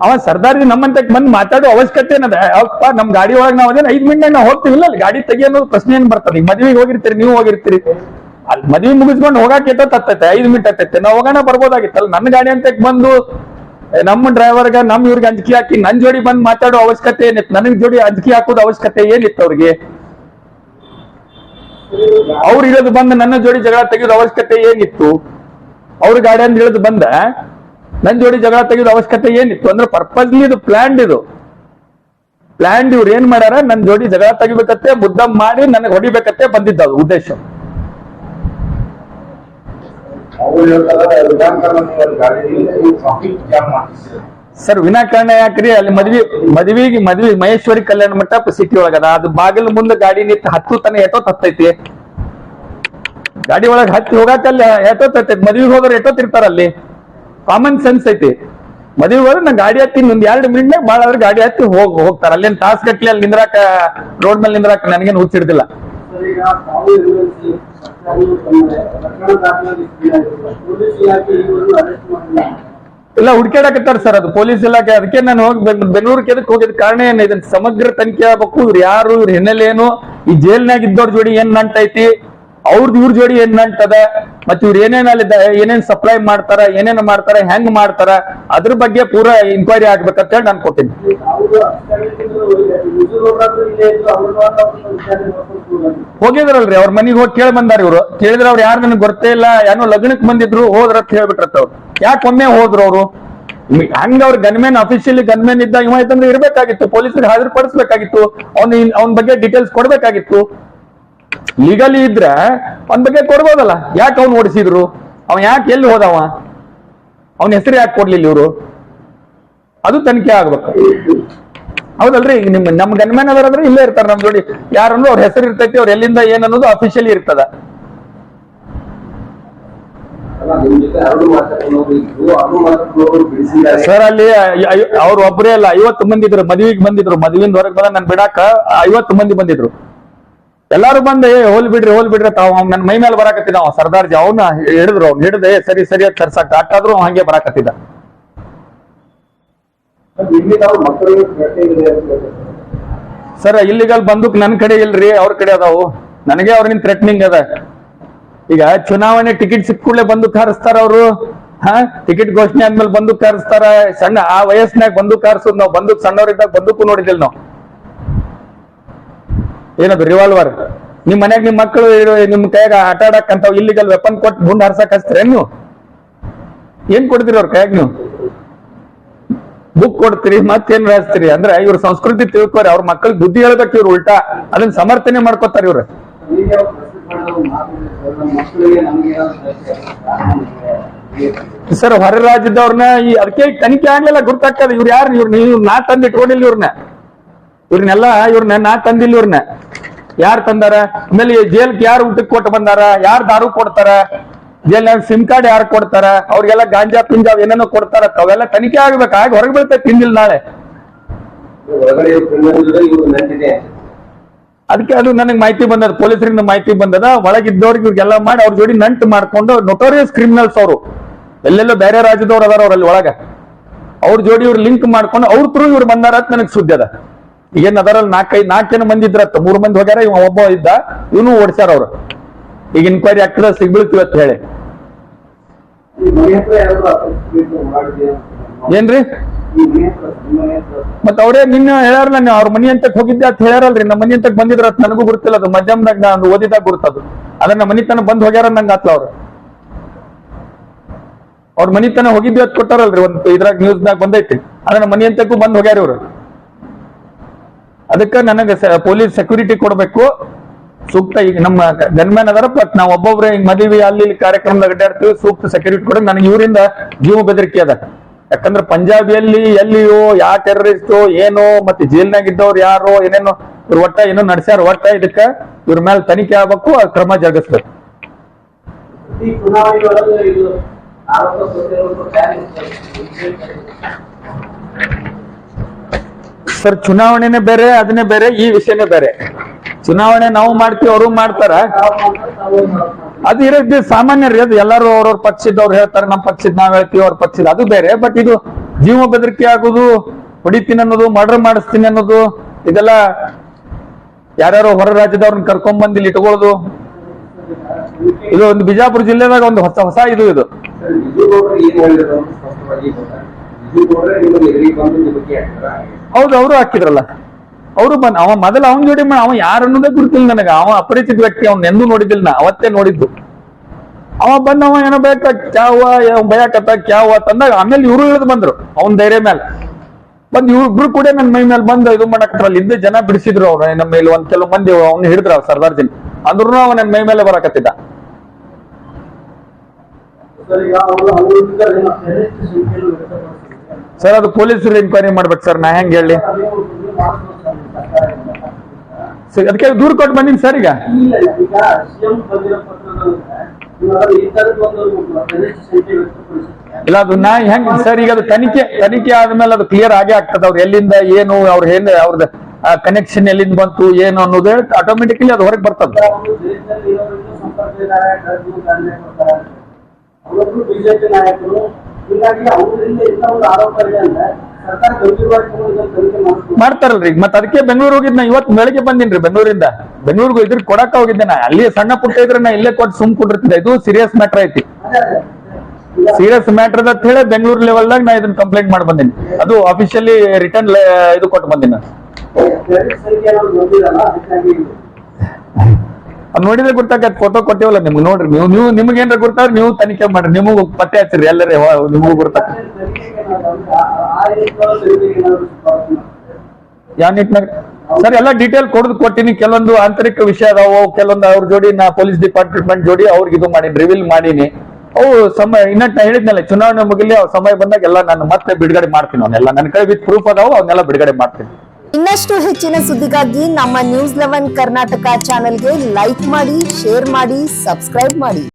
ಅವ ಸರ್ದಾರ್ಜಿ ನಮ್ಮಂತಕ್ ಬಂದ್ ಮಾತಾಡೋ ಅವಶ್ಯಕತೆ ಏನದ? ಅವಪ್ಪ ನಮ್ ಗಾಡಿ ಒಳಗೆ ನಾವ್ ಅದೇನ್ 5 ಮಿನಿಟ್ ನಾವು ಹೋಗ್ತೀವಿಲ್ಲ, ಅಲ್ಲಿ ಗಾಡಿ ತೆಗಿಯೋ ಪ್ರಶ್ನೆ ಏನ್ ಬರ್ತದೆ? ಈಗ ಮದ್ವಿಗೆ ಹೋಗಿರ್ತೀರಿ, ನೀವು ಹೋಗಿರ್ತೀರಿ, ಅಲ್ಲಿ ಮದ್ವಿ ಮುಗಿಸ್ಕೊಂಡು ಹೋಗಾಕ ಎಷ್ಟೊತ್ತೈತೆ? 5 ಮಿನಿಟ್ ಆಗ್ತೈತೆ, ನಾವು ಹೋಗೋಣ ಬರ್ಬೋದಾಗಿತ್ತಲ್ಲ. ನನ್ನ ಗಾಡಿ ಅಂತಕ್ ಬಂದು ನಮ್ಮ ಡ್ರೈವರ್ಗ ನಮ್ ಇವ್ರಿಗೆ ಅಂಜಿಕೆ ಹಾಕಿ ನನ್ ಜೋಡಿ ಬಂದ್ ಮಾತಾಡೋ ಅವಶ್ಯಕತೆ ಏನಿತ್ತು? ನನಗ್ ಜೋಡಿ ಅಂಜಿಕೆ ಹಾಕೋದು ಅವಶ್ಯಕತೆ ಏನಿತ್ತು ಅವ್ರಿಗೆ? ಅವ್ರು ಇಳಿದು ಬಂದು ನನ್ನ ಜೋಡಿ ಜಗಳ ತೆಗೆಯೋದು ಅವಶ್ಯಕತೆ ಏನಿತ್ತು? ಅವ್ರ ಗಾಡಿ ಅಂತ ಇಳಿದು ಬಂದ ನನ್ ಜೋಡಿ ಜಗಳ ತೆಗೆಯೋದು ಅವಶ್ಯಕತೆ ಏನಿತ್ತು? ಅಂದ್ರೆ ಪರ್ಪಸ್ಲಿ ಇದು ಪ್ಲಾನ್ಡ್, ಇದು ಪ್ಲಾನ್ಡ್. ಇವ್ರು ಏನ್ ಮಾಡ್ಯಾರ, ನನ್ ಜೋಡಿ ಜಗಳ ತೆಗಿಬೇಕತ್ತೆ, ಮುದ್ದಂ ಮಾಡಿ ನನಗೆ ಹೊಡಿಬೇಕತ್ತೆ ಬಂದಿದ್ದ ಉದ್ದೇಶ. ಸರ್ ವಿನಾಕಾರಣ ಯಾಕ್ರಿ? ಅಲ್ಲಿ ಮದ್ವಿಗೆ ಮಹೇಶ್ವರಿ ಕಲ್ಯಾಣ ಮಂಟಪ ಸಿಟಿ ಒಳಗದ, ಅದು ಬಾಗಿಲು ಮುಂದೆ ಗಾಡಿ ನಿಂತು ಹತ್ತು ತನ ಎಷ್ಟೊತ್ತು ಹತ್ತೈತಿ, ಗಾಡಿ ಒಳಗೆ ಹತ್ತಿ ಹೋಗಾಕಲ್ಲಿ ಎಷ್ಟೊತ್ತು ಹತ್ತೈತಿ. ಮದ್ವಿಗೆ ಹೋದ್ರೆ ಎಷ್ಟೊತ್ತು ಇರ್ತಾರ ಅಲ್ಲಿ? ಕಾಮನ್ ಸೆನ್ಸ್ ಐತಿ. ಮದ್ವಿಗೆ ಹೋದ್ರೆ ನಾ ಗಾಡಿ ಹತ್ತಿ ಒಂದ್ 2 ಮಿನಿಟ್ನಾಗ ಭಾಳ ಆದ್ರೆ ಗಾಡಿ ಹತ್ತಿ ಹೋಗ್ತಾರ. ಅಲ್ಲೇನ್ ತಾಸ್ ಗಟ್ಲೆ ಅಲ್ಲಿ ನಿಂದ್ರಾಕ, ರೋಡ್ ಮೇಲೆ ನಿಂದ್ರಾಕ ನನಗೇನು ಹುಚ್ಚಿಡ್ದಿಲ್ಲ. ಇಲ್ಲ ಹುಡ್ಕ್ಯಾಡಕತ್ತಾರ ಸರ್, ಅದು ಪೊಲೀಸ್ ಇಲಾಖೆ. ಅದಕ್ಕೆ ನಾನು ಹೋಗಿ ಬೆಂಗಳೂರಿಗೆ ಎದಕ್ಕೆ ಹೋಗಿದ ಕಾರಣ ಏನು, ಇದನ್ನ ಸಮಗ್ರ ತನಿಖೆ ಆಗ್ಬೇಕು. ಇವ್ರು ಯಾರು, ಇವ್ರ ಹಿನ್ನೆಲೆ ಏನು, ಈ ಜೈಲ್ನಾಗ ಇದ್ದವ್ರ ಜೋಡಿ ಏನ್ ನಂಟೈತಿ, ಅವ್ರದ್ದು ಇವ್ರ ಜೋಡಿ ಏನ್ ನಂಟದ, ಮತ್ತೆ ಇವ್ರು ಏನೇನ್ ಸಪ್ಲೈ ಮಾಡ್ತಾರ, ಏನೇನ್ ಮಾಡ್ತಾರ, ಹೆಂಗ್ ಮಾಡ್ತಾರ, ಅದ್ರ ಬಗ್ಗೆ ಪೂರಾ ಇನ್ಕ್ವೈರಿ ಆಗ್ಬೇಕಂತ ಹೇಳಿ ನಾನು ಕೊಟ್ಟಿನಿ. ಹೋಗಿದ್ರಲ್ರಿ, ಅವ್ರ ಮನೆಗೆ ಹೋಗಿ ಕೇಳಿ ಬಂದಾರ. ಇವ್ರು ಕೇಳಿದ್ರೆ ಅವ್ರು ಯಾರು ನನಗೆ ಗೊತ್ತೇ ಇಲ್ಲ, ಏನೋ ಲಗ್ನಕ್ಕೆ ಬಂದಿದ್ರು, ಹೋದ್ರ ಅಂತ ಹೇಳ್ಬಿಟ್ರತ್ತ ಅವ್ರು. ಯಾಕೊಮ್ಮೆ ಹೋದ್ರು ಅವರು? ಹಂಗ ಅವ್ರ ಗನ್ಮೇನ್, ಅಫಿಷಿಯಲಿ ಗನ್ಮೇನ್ ಇದ್ದ ಇವ ಐತಂದ್ರೆ ಇರ್ಬೇಕಾಗಿತ್ತು, ಪೊಲೀಸರಿಗೆ ಹಾಜರುಪಡಿಸ್ಬೇಕಾಗಿತ್ತು, ಅವನ ಬಗ್ಗೆ ಡೀಟೇಲ್ಸ್ ಕೊಡ್ಬೇಕಾಗಿತ್ತು. ಲೀಗಲಿ ಇದ್ರ ಅವನ ಬಗ್ಗೆ ಕೊಡ್ಬೋದಲ್ಲ. ಯಾಕೆ ಅವ್ನು ಓಡಿಸಿದ್ರು? ಅವ ಯಾಕೆ ಎಲ್ಲಿ ಹೋದವ? ಅವನ ಹೆಸರು ಯಾಕೆ ಕೊಡ್ಲಿಲ್ಲ ಇವರು? ಅದು ತನಿಖೆ ಆಗ್ಬೇಕು, ಹೌದಲ್ರಿ? ಈಗ ನಮ್ಮ ಗನ್ಮ್ಯಾನ್ ಅದರಾದ್ರೆ ಇಲ್ಲೇ ಇರ್ತಾರ ನಮ್ ಜೋಡಿ, ಯಾರನ್ನು ಅವ್ರ ಹೆಸರು ಇರ್ತೈತಿ, ಅವ್ರ ಎಲ್ಲಿಂದ ಏನ್ ಅನ್ನೋದು ಅಫಿಷಿಯಲಿ ಇರ್ತದ. ಸರ್ ಅಲ್ಲಿ ಅವ್ರು ಒಬ್ಬರೇ ಅಲ್ಲ, 50 ಮಂದಿ ಇದ್ರು. ಮದ್ವಿಗೆ ಬಂದಿದ್ರು, ಮದ್ವಿಂದ ಹೊರಗೆ ಬಂದ ನನ್ ಬಿಡಾಕ 50 ಮಂದಿ ಬಂದಿದ್ರು. ಎಲ್ಲಾರು ಬಂದೆ ಹೋಲ್ ಬಿಡ್ರಿ ತಾವ್ ನನ್ ಮೈ ಮೇಲೆ ಬರಾಕತ್ತಿದ ಅವ ಸರ್ದಾರ್ಜಿ. ಅವನ್ನ ಹಿಡಿದ್ರು, ಅವ್ನು ಹಿಡ್ದೆ ಸರಿ ಸರಿಯಾಗಿ ತರ್ಸಕ್ ಆಟಾದ್ರು ಹಂಗೆ ಬರಾಕತ್ತಿದ್ದ. ಸರ್ ಇಲ್ಲಿಗಲ್ ಬಂದೂಕ್ ನನ್ ಕಡೆ ಇಲ್ರಿ, ಅವ್ರ ಕಡೆ ಅದಾವು. ನನಗೆ ಅವ್ರಿಗಿಂತ ಥ್ರೆಟ್ನಿಂಗ್ ಅದ. ಈಗ ಚುನಾವಣೆ ಟಿಕೆಟ್ ಸಿಕ್ಕೂಡ್ಲೆ ಬಂದೂಕ್ ಹಾರಿಸ್ತಾರ ಅವರು. ಟಿಕೆಟ್ ಘೋಷಣೆ ಆದ್ಮೇಲೆ ಬಂದೂಕ್ ಹಾರಿಸ್ತಾರ. ಸಣ್ಣ ಆ ವಯಸ್ಸಿನಾಗ ಬಂದೂಕ್ ಹಾರಿಸೋದು ನಾವು. ಬಂದೂಕ್ ಸಣ್ಣವ್ರಿದ್ದಾಗ ಬಂದೂಕು ನೋಡಿದಿಲ್ಲ ನಾವು. ಏನದು ರಿವಾಲ್ವರ್? ನಿಮ್ ಮನ್ಯಾಗ ನಿಮ್ ಮಕ್ಕಳು ನಿಮ್ ಕೈಯಾಗ ಆಟ ಆಡಕ್ ಅಂತ ಇಲ್ಲಿಗಲ್ ವೆಪನ್ ಕೊಟ್ಟು ಗುಂಡ್ ಹಾರ್ಸಕ್ ಹಚ್ತೀರ ನೀವು? ಏನ್ ಕೊಡ್ತೀರಿ ಅವ್ರ ಕೈಯಾಗ? ನೀವು ಬುಕ್ ಕೊಡ್ತೀರಿ, ಮತ್ತೇನ್ ಹಾರಿಸ್ತೀರಿ? ಅಂದ್ರೆ ಇವ್ರ ಸಂಸ್ಕೃತಿ ತಿಳ್ಕೋರಿ, ಅವ್ರ ಮಕ್ಕಳಿಗೆ ಬುದ್ಧಿ ಹೇಳ್ಬೇಕು. ಇವ್ರು ಉಲ್ಟಾ ಅದನ್ನ ಸಮರ್ಥನೆ ಮಾಡ್ಕೋತಾರ ಇವ್ರು. ಸರ್ ಹೊರ ರಾಜ್ಯದವ್ರನ್ನ ಅದಕ್ಕೆ ತನಿಖೆ ಆಗ್ಲಿಲ್ಲ, ಗುರ್ತಾಗ್ತದೆ. ಇವ್ರು ಯಾರು? ನೀವು ನಾ ತಂದು ಇಟ್ಕೊಂಡಿಲ್ಲ ಇವ್ರನ್ನೆಲ್ಲ ನಾ ತಂದಿಲ್ಲ. ಇವ್ರನ್ನ ಯಾರು ತಂದಾರ? ಆಮೇಲೆ ಜೈಲ್ಗೆ ಯಾರು ಊಟಕ್ಕೆ ಕೊಟ್ಟು ಬಂದಾರ? ಯಾರು ದಾರು ಕೊಡ್ತಾರ? ಜೈಲ್ನಾಗ ಸಿಮ್ ಕಾರ್ಡ್ ಯಾರು ಕೊಡ್ತಾರ? ಅವ್ರಿಗೆಲ್ಲ ಗಾಂಜಾ ಪಿಂಜಾವ್ ಏನೇನೋ ಕೊಡ್ತಾರ. ಅವೆಲ್ಲ ತನಿಖೆ ಆಗ್ಬೇಕು. ಆಗ ಹೊರಗೆ ಬೀಳ್ತೈತೆ ತಿಂದಿಲ್ಲ ನಾಳೆ. ಅದಕ್ಕೆ ಅದು ನನಗೆ ಮಾಹಿತಿ ಬಂದದ, ಪೊಲೀಸರಿಂದ ಮಾಹಿತಿ ಬಂದದ. ಒಳಗಿದ್ದವ್ರಿಗೆ ಇವ್ರಿಗೆಲ್ಲ ಮಾಡಿ ಅವ್ರ ಜೋಡಿ ನಂಟು ಮಾಡ್ಕೊಂಡು ನೊಟೋರಿಯಸ್ ಕ್ರಿಮಿನಲ್ಸ್ ಅವರು, ಎಲ್ಲೆಲ್ಲೋ ಬೇರೆ ರಾಜ್ಯದವ್ರು ಅದಾರ ಅವ್ರಲ್ಲಿ ಒಳಗ, ಅವ್ರ ಜೋಡಿ ಇವ್ರು ಲಿಂಕ್ ಮಾಡ್ಕೊಂಡು ಅವ್ರ ಥ್ರೂ ಇವ್ರು ಬಂದಾರ ಅಂತ ನನಗೆ ಸುದ್ದಿ ಅದ. ಈಗೇನ್ ಅದರಲ್ಲಿ ನಾಲ್ಕೇನು ಮಂದಿ ಇದ್ರತ್ತ, 3 ಮಂದಿ ಹೋಗ್ಯಾರ, ಇವ ಒಬ್ಬ ಇದ್ದ, ಇವನು ಓಡಿಸ್ಯಾರ ಅವ್ರು. ಈಗ ಇನ್ಕ್ವೈರಿ ಆಗ್ತದ, ಸಿಗ್ಬೀಳ್ತೀವಿ ಅಂತ ಹೇಳಿ. ಏನ್ರಿ ಮತ್ ಅವ್ರೇ ನಿನ್ನ ಹೇಳ್ಯಾರಲ್ಲ, ನೀವು ಅವ್ರ ಮನಿ ಅಂತಕ್ ಹೋಗಿದ್ದೆ ಅಂತ ಹೇಳ್ಯಾರಲ್ರಿ. ನಮ್ಮ ಮನಿ ಅಂತಕ್ ಬಂದಿದ್ರ ಅಂತ ನನಗೂ ಗುರುತಿಲ್ಲ, ಅದು ಮಧ್ಯಮದಾಗ ನಾನು ಓದಿದಾಗ ಗುರುತದು. ಅದನ್ನ ಮನಿ ತನ ಬಂದ್ ಹೋಗ್ಯಾರ ನಂಗೆ ಆತ್ಲ ಅವ್ರು. ಅವ್ರ ಮನಿ ತನ ಹೋಗಿದ್ವಿ ಅಂತ ಕೊಟ್ಟಾರಲ್ರಿ, ಒಂದು ಇದ್ರಾಗ ನ್ಯೂಸ್ನಾಗ ಬಂದೈತಿ. ಅದನ್ನ ಮನಿ ಅಂತಕ್ಕೂ ಬಂದ್ ಹೋಗ್ಯಾರ ಇವ್ರು. ಅದಕ್ಕ ನನಗೆ ಪೊಲೀಸ್ ಸೆಕ್ಯೂರಿಟಿ ಕೊಡ್ಬೇಕು ಸೂಕ್ತ. ಈಗ ನಮ್ಮ ಗನ್ಮ್ಯಾನ್ ಅದಾರ, ಬಟ್ ನಾವ್ ಒಬ್ಬೊಬ್ರೆ ಈಗ ಮದುವೆ ಅಲ್ಲಿ ಇಲ್ಲಿ ಕಾರ್ಯಕ್ರಮದಾಗ ಅಡ್ಡಾಡ್ತೀವಿ, ಸೂಕ್ತ ಸೆಕ್ಯೂರಿಟಿ ಕೊಡ. ನನಗೆ ಇವರಿಂದ ಜೀವ ಬೆದರಿಕೆ ಅದ. ಯಾಕಂದ್ರೆ ಪಂಜಾಬಿಯಲ್ಲಿ ಎಲ್ಲಿಯೋ ಯಾವ ಟೆರರಿಸ್ಟು ಏನೋ, ಮತ್ತೆ ಜೈಲ್ನಾಗ ಇದ್ದವ್ರು ಯಾರೋ ಏನೇನೋ ಇವ್ರ ಒಟ್ಟ ಏನೋ ನಡೆಸ್ಯಾರ. ಒಟ್ಟ ಇದಕ್ಕ ಇವ್ರ ಮೇಲೆ ತನಿಖೆ ಆಗ್ಬೇಕು, ಕ್ರಮ ಜರುಗಿಸ್ಬೇಕು. ಸರ್, ಚುನಾವಣೆನೇ ಬೇರೆ, ಅದನ್ನೇ ಬೇರೆ, ಈ ವಿಷಯನೇ ಬೇರೆ. ಚುನಾವಣೆ ನಾವು ಮಾಡ್ತೀವಿ, ಅವರು ಮಾಡ್ತಾರ, ಅದು ಇರೋದು ಸಾಮಾನ್ಯ ರೀ. ಅದು ಎಲ್ಲರೂ ಅವ್ರವ್ರ ಪಕ್ಷದವ್ರು ಹೇಳ್ತಾರೆ, ನಮ್ಮ ಪಕ್ಷದ ನಾವ್ ಹೇಳ್ತೀವಿ, ಅವ್ರ ಪಕ್ಷದ, ಅದು ಬೇರೆ. ಬಟ್ ಇದು ಜೀವ ಬೆದರಿಕೆ ಆಗೋದು, ಹೊಡಿತೀನಿ ಅನ್ನೋದು, ಮರ್ಡರ್ ಮಾಡಿಸ್ತೀನಿ ಅನ್ನೋದು, ಇದೆಲ್ಲ ಯಾರ್ಯಾರೋ ಹೊರ ರಾಜ್ಯದವ್ರನ್ನ ಕರ್ಕೊಂಡ್ ಬಂದು ಇಲ್ಲಿ ಇಟ್ಕೊಳ್ಳೋದು, ಇದು ಒಂದು ಬಿಜಾಪುರ ಜಿಲ್ಲೆದಾಗ ಒಂದು ಹೊಸ ಇದು. ಹೌದು, ಅವರು ಹಾಕಿದ್ರಲ್ಲ, ಅವರು ಬಂದ್ ಅವ ಮೊದಲ ಅವನ್ ಜೋಡಿ ಅವ ಯಾರು ಅನ್ನೋದೇ ಗುರುತಿಲ್ಲ ನನಗ. ಅವ ಅಪರಿಚಿತ ವ್ಯಕ್ತಿ, ಅವ್ನ ಎಂದೂ ನೋಡಿದ್ದಿಲ್ಲ ನಾ, ಅವತ್ತೇ ನೋಡಿದ್ದು. ಅವ ಬಂದ, ಅವ ಏನೋ ಬೇಕ ಕ್ಯಾವ ಭಯಕತ್ತ ಕ್ಯಾವ ತಂದಾಗ ಆಮೇಲೆ ಇವ್ರು ಇಳಿದು ಬಂದ್ರು ಅವನ್ ಧೈರ್ಯ ಮೇಲೆ ಬಂದ್. ಇವ್ರಿಬ್ರು ಕೂಡ ನನ್ನ ಮೈ ಮೇಲೆ ಬಂದು ಇದು ಮಾಡಕತ್ರಲ್ಲ. ಹಿಂದೆ ಜನ ಬಿಡಿಸಿದ್ರು ಅವ್ರ ನಮ್ಮ ಮೇಲೆ, ಒಂದ್ ಕೆಲವು ಮಂದಿ ಅವ್ನ ಹಿಡಿದ್ರ ಅವ್ರು ಸರ್ದಾರ್ ಜಿಲ್, ಅಂದ್ರೂ ಅವ ನನ್ನ ಮೈ ಮೇಲೆ ಬರಕತ್ತಿದ್ದ. ಸರ್, ಅದು ಪೊಲೀಸರು ಇನ್ಕ್ವೈರಿ ಮಾಡ್ಬೇಕು ಸರ್, ನಾ ಹೆಂಗ್ ಹೇಳಿ. ಅದಕ್ಕೆ ದೂರ ಕೊಟ್ಟು ಬಂದಿನಿ ಸರ್. ಈಗ ಇಲ್ಲ, ಅದು ನಾ ಹೆಂಗ್ ಸರ್, ಈಗ ಅದು ತನಿಖೆ ಆದ್ಮೇಲೆ ಅದು ಕ್ಲಿಯರ್ ಆಗೇ ಆಗ್ತದ. ಅವ್ರು ಎಲ್ಲಿಂದ ಏನು, ಅವ್ರ ಏನ್ ಅವ್ರದ್ದು ಕನೆಕ್ಷನ್ ಎಲ್ಲಿಂದ ಬಂತು ಏನು ಅನ್ನೋದು ಆಟೋಮೆಟಿಕಲಿ ಅದು ಹೊರಗೆ ಬರ್ತದ. ಬಿಜೆಪಿ ನಾಯಕರು ಹೀಗಾಗಿ ಅವರಿಂದ ಇಂಥ ಒಂದು ಆರೋಪ ಇದೆ ಅಂದ್ರೆ ಸರ್ಕಾರ ಗಂಭೀರವಾಗಿ ಮಾಡ್ತಾರಲ್ರಿ. ಮತ್ತೆ ಅದಕ್ಕೆ ಬೆಂಗಳೂರು ಹೋಗಿದ್ ನಾ ಇವತ್ತು ಬೆಳಗ್ಗೆ ಬಂದಿನ್ರಿ ಬೆಂಗಳೂರಿಂದ. ಬೆಂಗಳೂರಿಗೆ ಇದ್ರ ಕೊಡಕ ಹೋಗಿದ್ದೆ ನಾ. ಅಲ್ಲಿ ಸಣ್ಣ ಪುಟ್ಟ ಇದ್ರೆ ನಾ ಇಲ್ಲೇ ಕೊಟ್ಟು ಸುಮ್ ಕೊಟ್ಟಿರ್ತಿದ್ದೆ. ಇದು ಸೀರಿಯಸ್ ಮ್ಯಾಟರ್ ಐತಿ. ಸೀರಿಯಸ್ ಮ್ಯಾಟರ್ ಅಂತ ಹೇಳಿ ಬೆಂಗಳೂರು ಲೆವೆಲ್ದಾಗ ನಾ ಇದನ್ನ ಕಂಪ್ಲೇಂಟ್ ಮಾಡಿ ಬಂದಿನಿ. ಅದು ಅಫಿಷಿಯಲಿ ರಿಟರ್ನ್ ಇದು ಕೊಟ್ಟು ಬಂದಿನ. ನೋಡಿದ್ರೆ ಗೊತ್ತಾಗತ್ತೆ, ಫೋಟೋ ಕೊಟ್ಟಿವಲ್ಲ ನಿಮ್ಗೆ, ನೋಡ್ರಿ ನೀವು ನಿಮ್ಗೆ ಏನಾರ ಗೊತ್ತಾದ್ರೆ ನೀವು ತನಿಖೆ ಮಾಡ್ರಿ, ನಿಮಗೂ ಪತ್ತೆ ಹಚ್ಚಿರಿ, ಎಲ್ಲರೇ ನಿಮಗೂ ಗೊತ್ತಾಗ. ಯಾವ ನಿಟ್ಟಿನಾಗ ಸರ್ ಎಲ್ಲ ಡೀಟೇಲ್ ಕೊಟ್ಟಿನಿ. ಕೆಲವೊಂದು ಆಂತರಿಕ ವಿಷಯ ಅದಾವು, ಕೆಲವೊಂದು ಅವ್ರ ಜೋಡಿ ನಾ ಪೊಲೀಸ್ ಡಿಪಾರ್ಟ್ಮೆಂಟ್ ಜೋಡಿ ಅವ್ರಿಗೆ ಇದು ಮಾಡೀನಿ, ರಿವೀಲ್ ಮಾಡೀನಿ. ಅವು ಸಮಯ ಇನ್ನಟ್ಟು ನಾ ಹೇಳಿದ್ನಲ್ಲ, ಚುನಾವಣೆ ಮುಗಿಲಿ, ಅವ್ರ ಸಮಯ ಬಂದಾಗ ಎಲ್ಲ ನಾನು ಮತ್ತೆ ಬಿಡುಗಡೆ ಮಾಡ್ತೀನಿ. ಅವನ್ನೆಲ್ಲ ನನ್ನ ಕಡೆ ವಿತ್ ಪ್ರೂಫ್ ಅದಾವು, ಅವನ್ನೆಲ್ಲ ಬಿಡುಗಡೆ ಮಾಡ್ತೀನಿ. ಇನ್ನಷ್ಟು ಹೆಚ್ಚಿನ ಸುದ್ದಿಗಾಗಿ ನಮ್ಮ ನ್ಯೂಸ್ 11 ಕರ್ನಾಟಕ ಚಾನೆಲ್ಗೆ ಲೈಕ್ ಮಾಡಿ, ಶೇರ್ ಮಾಡಿ, ಸಬ್ಸ್ಕ್ರೈಬ್ ಮಾಡಿ.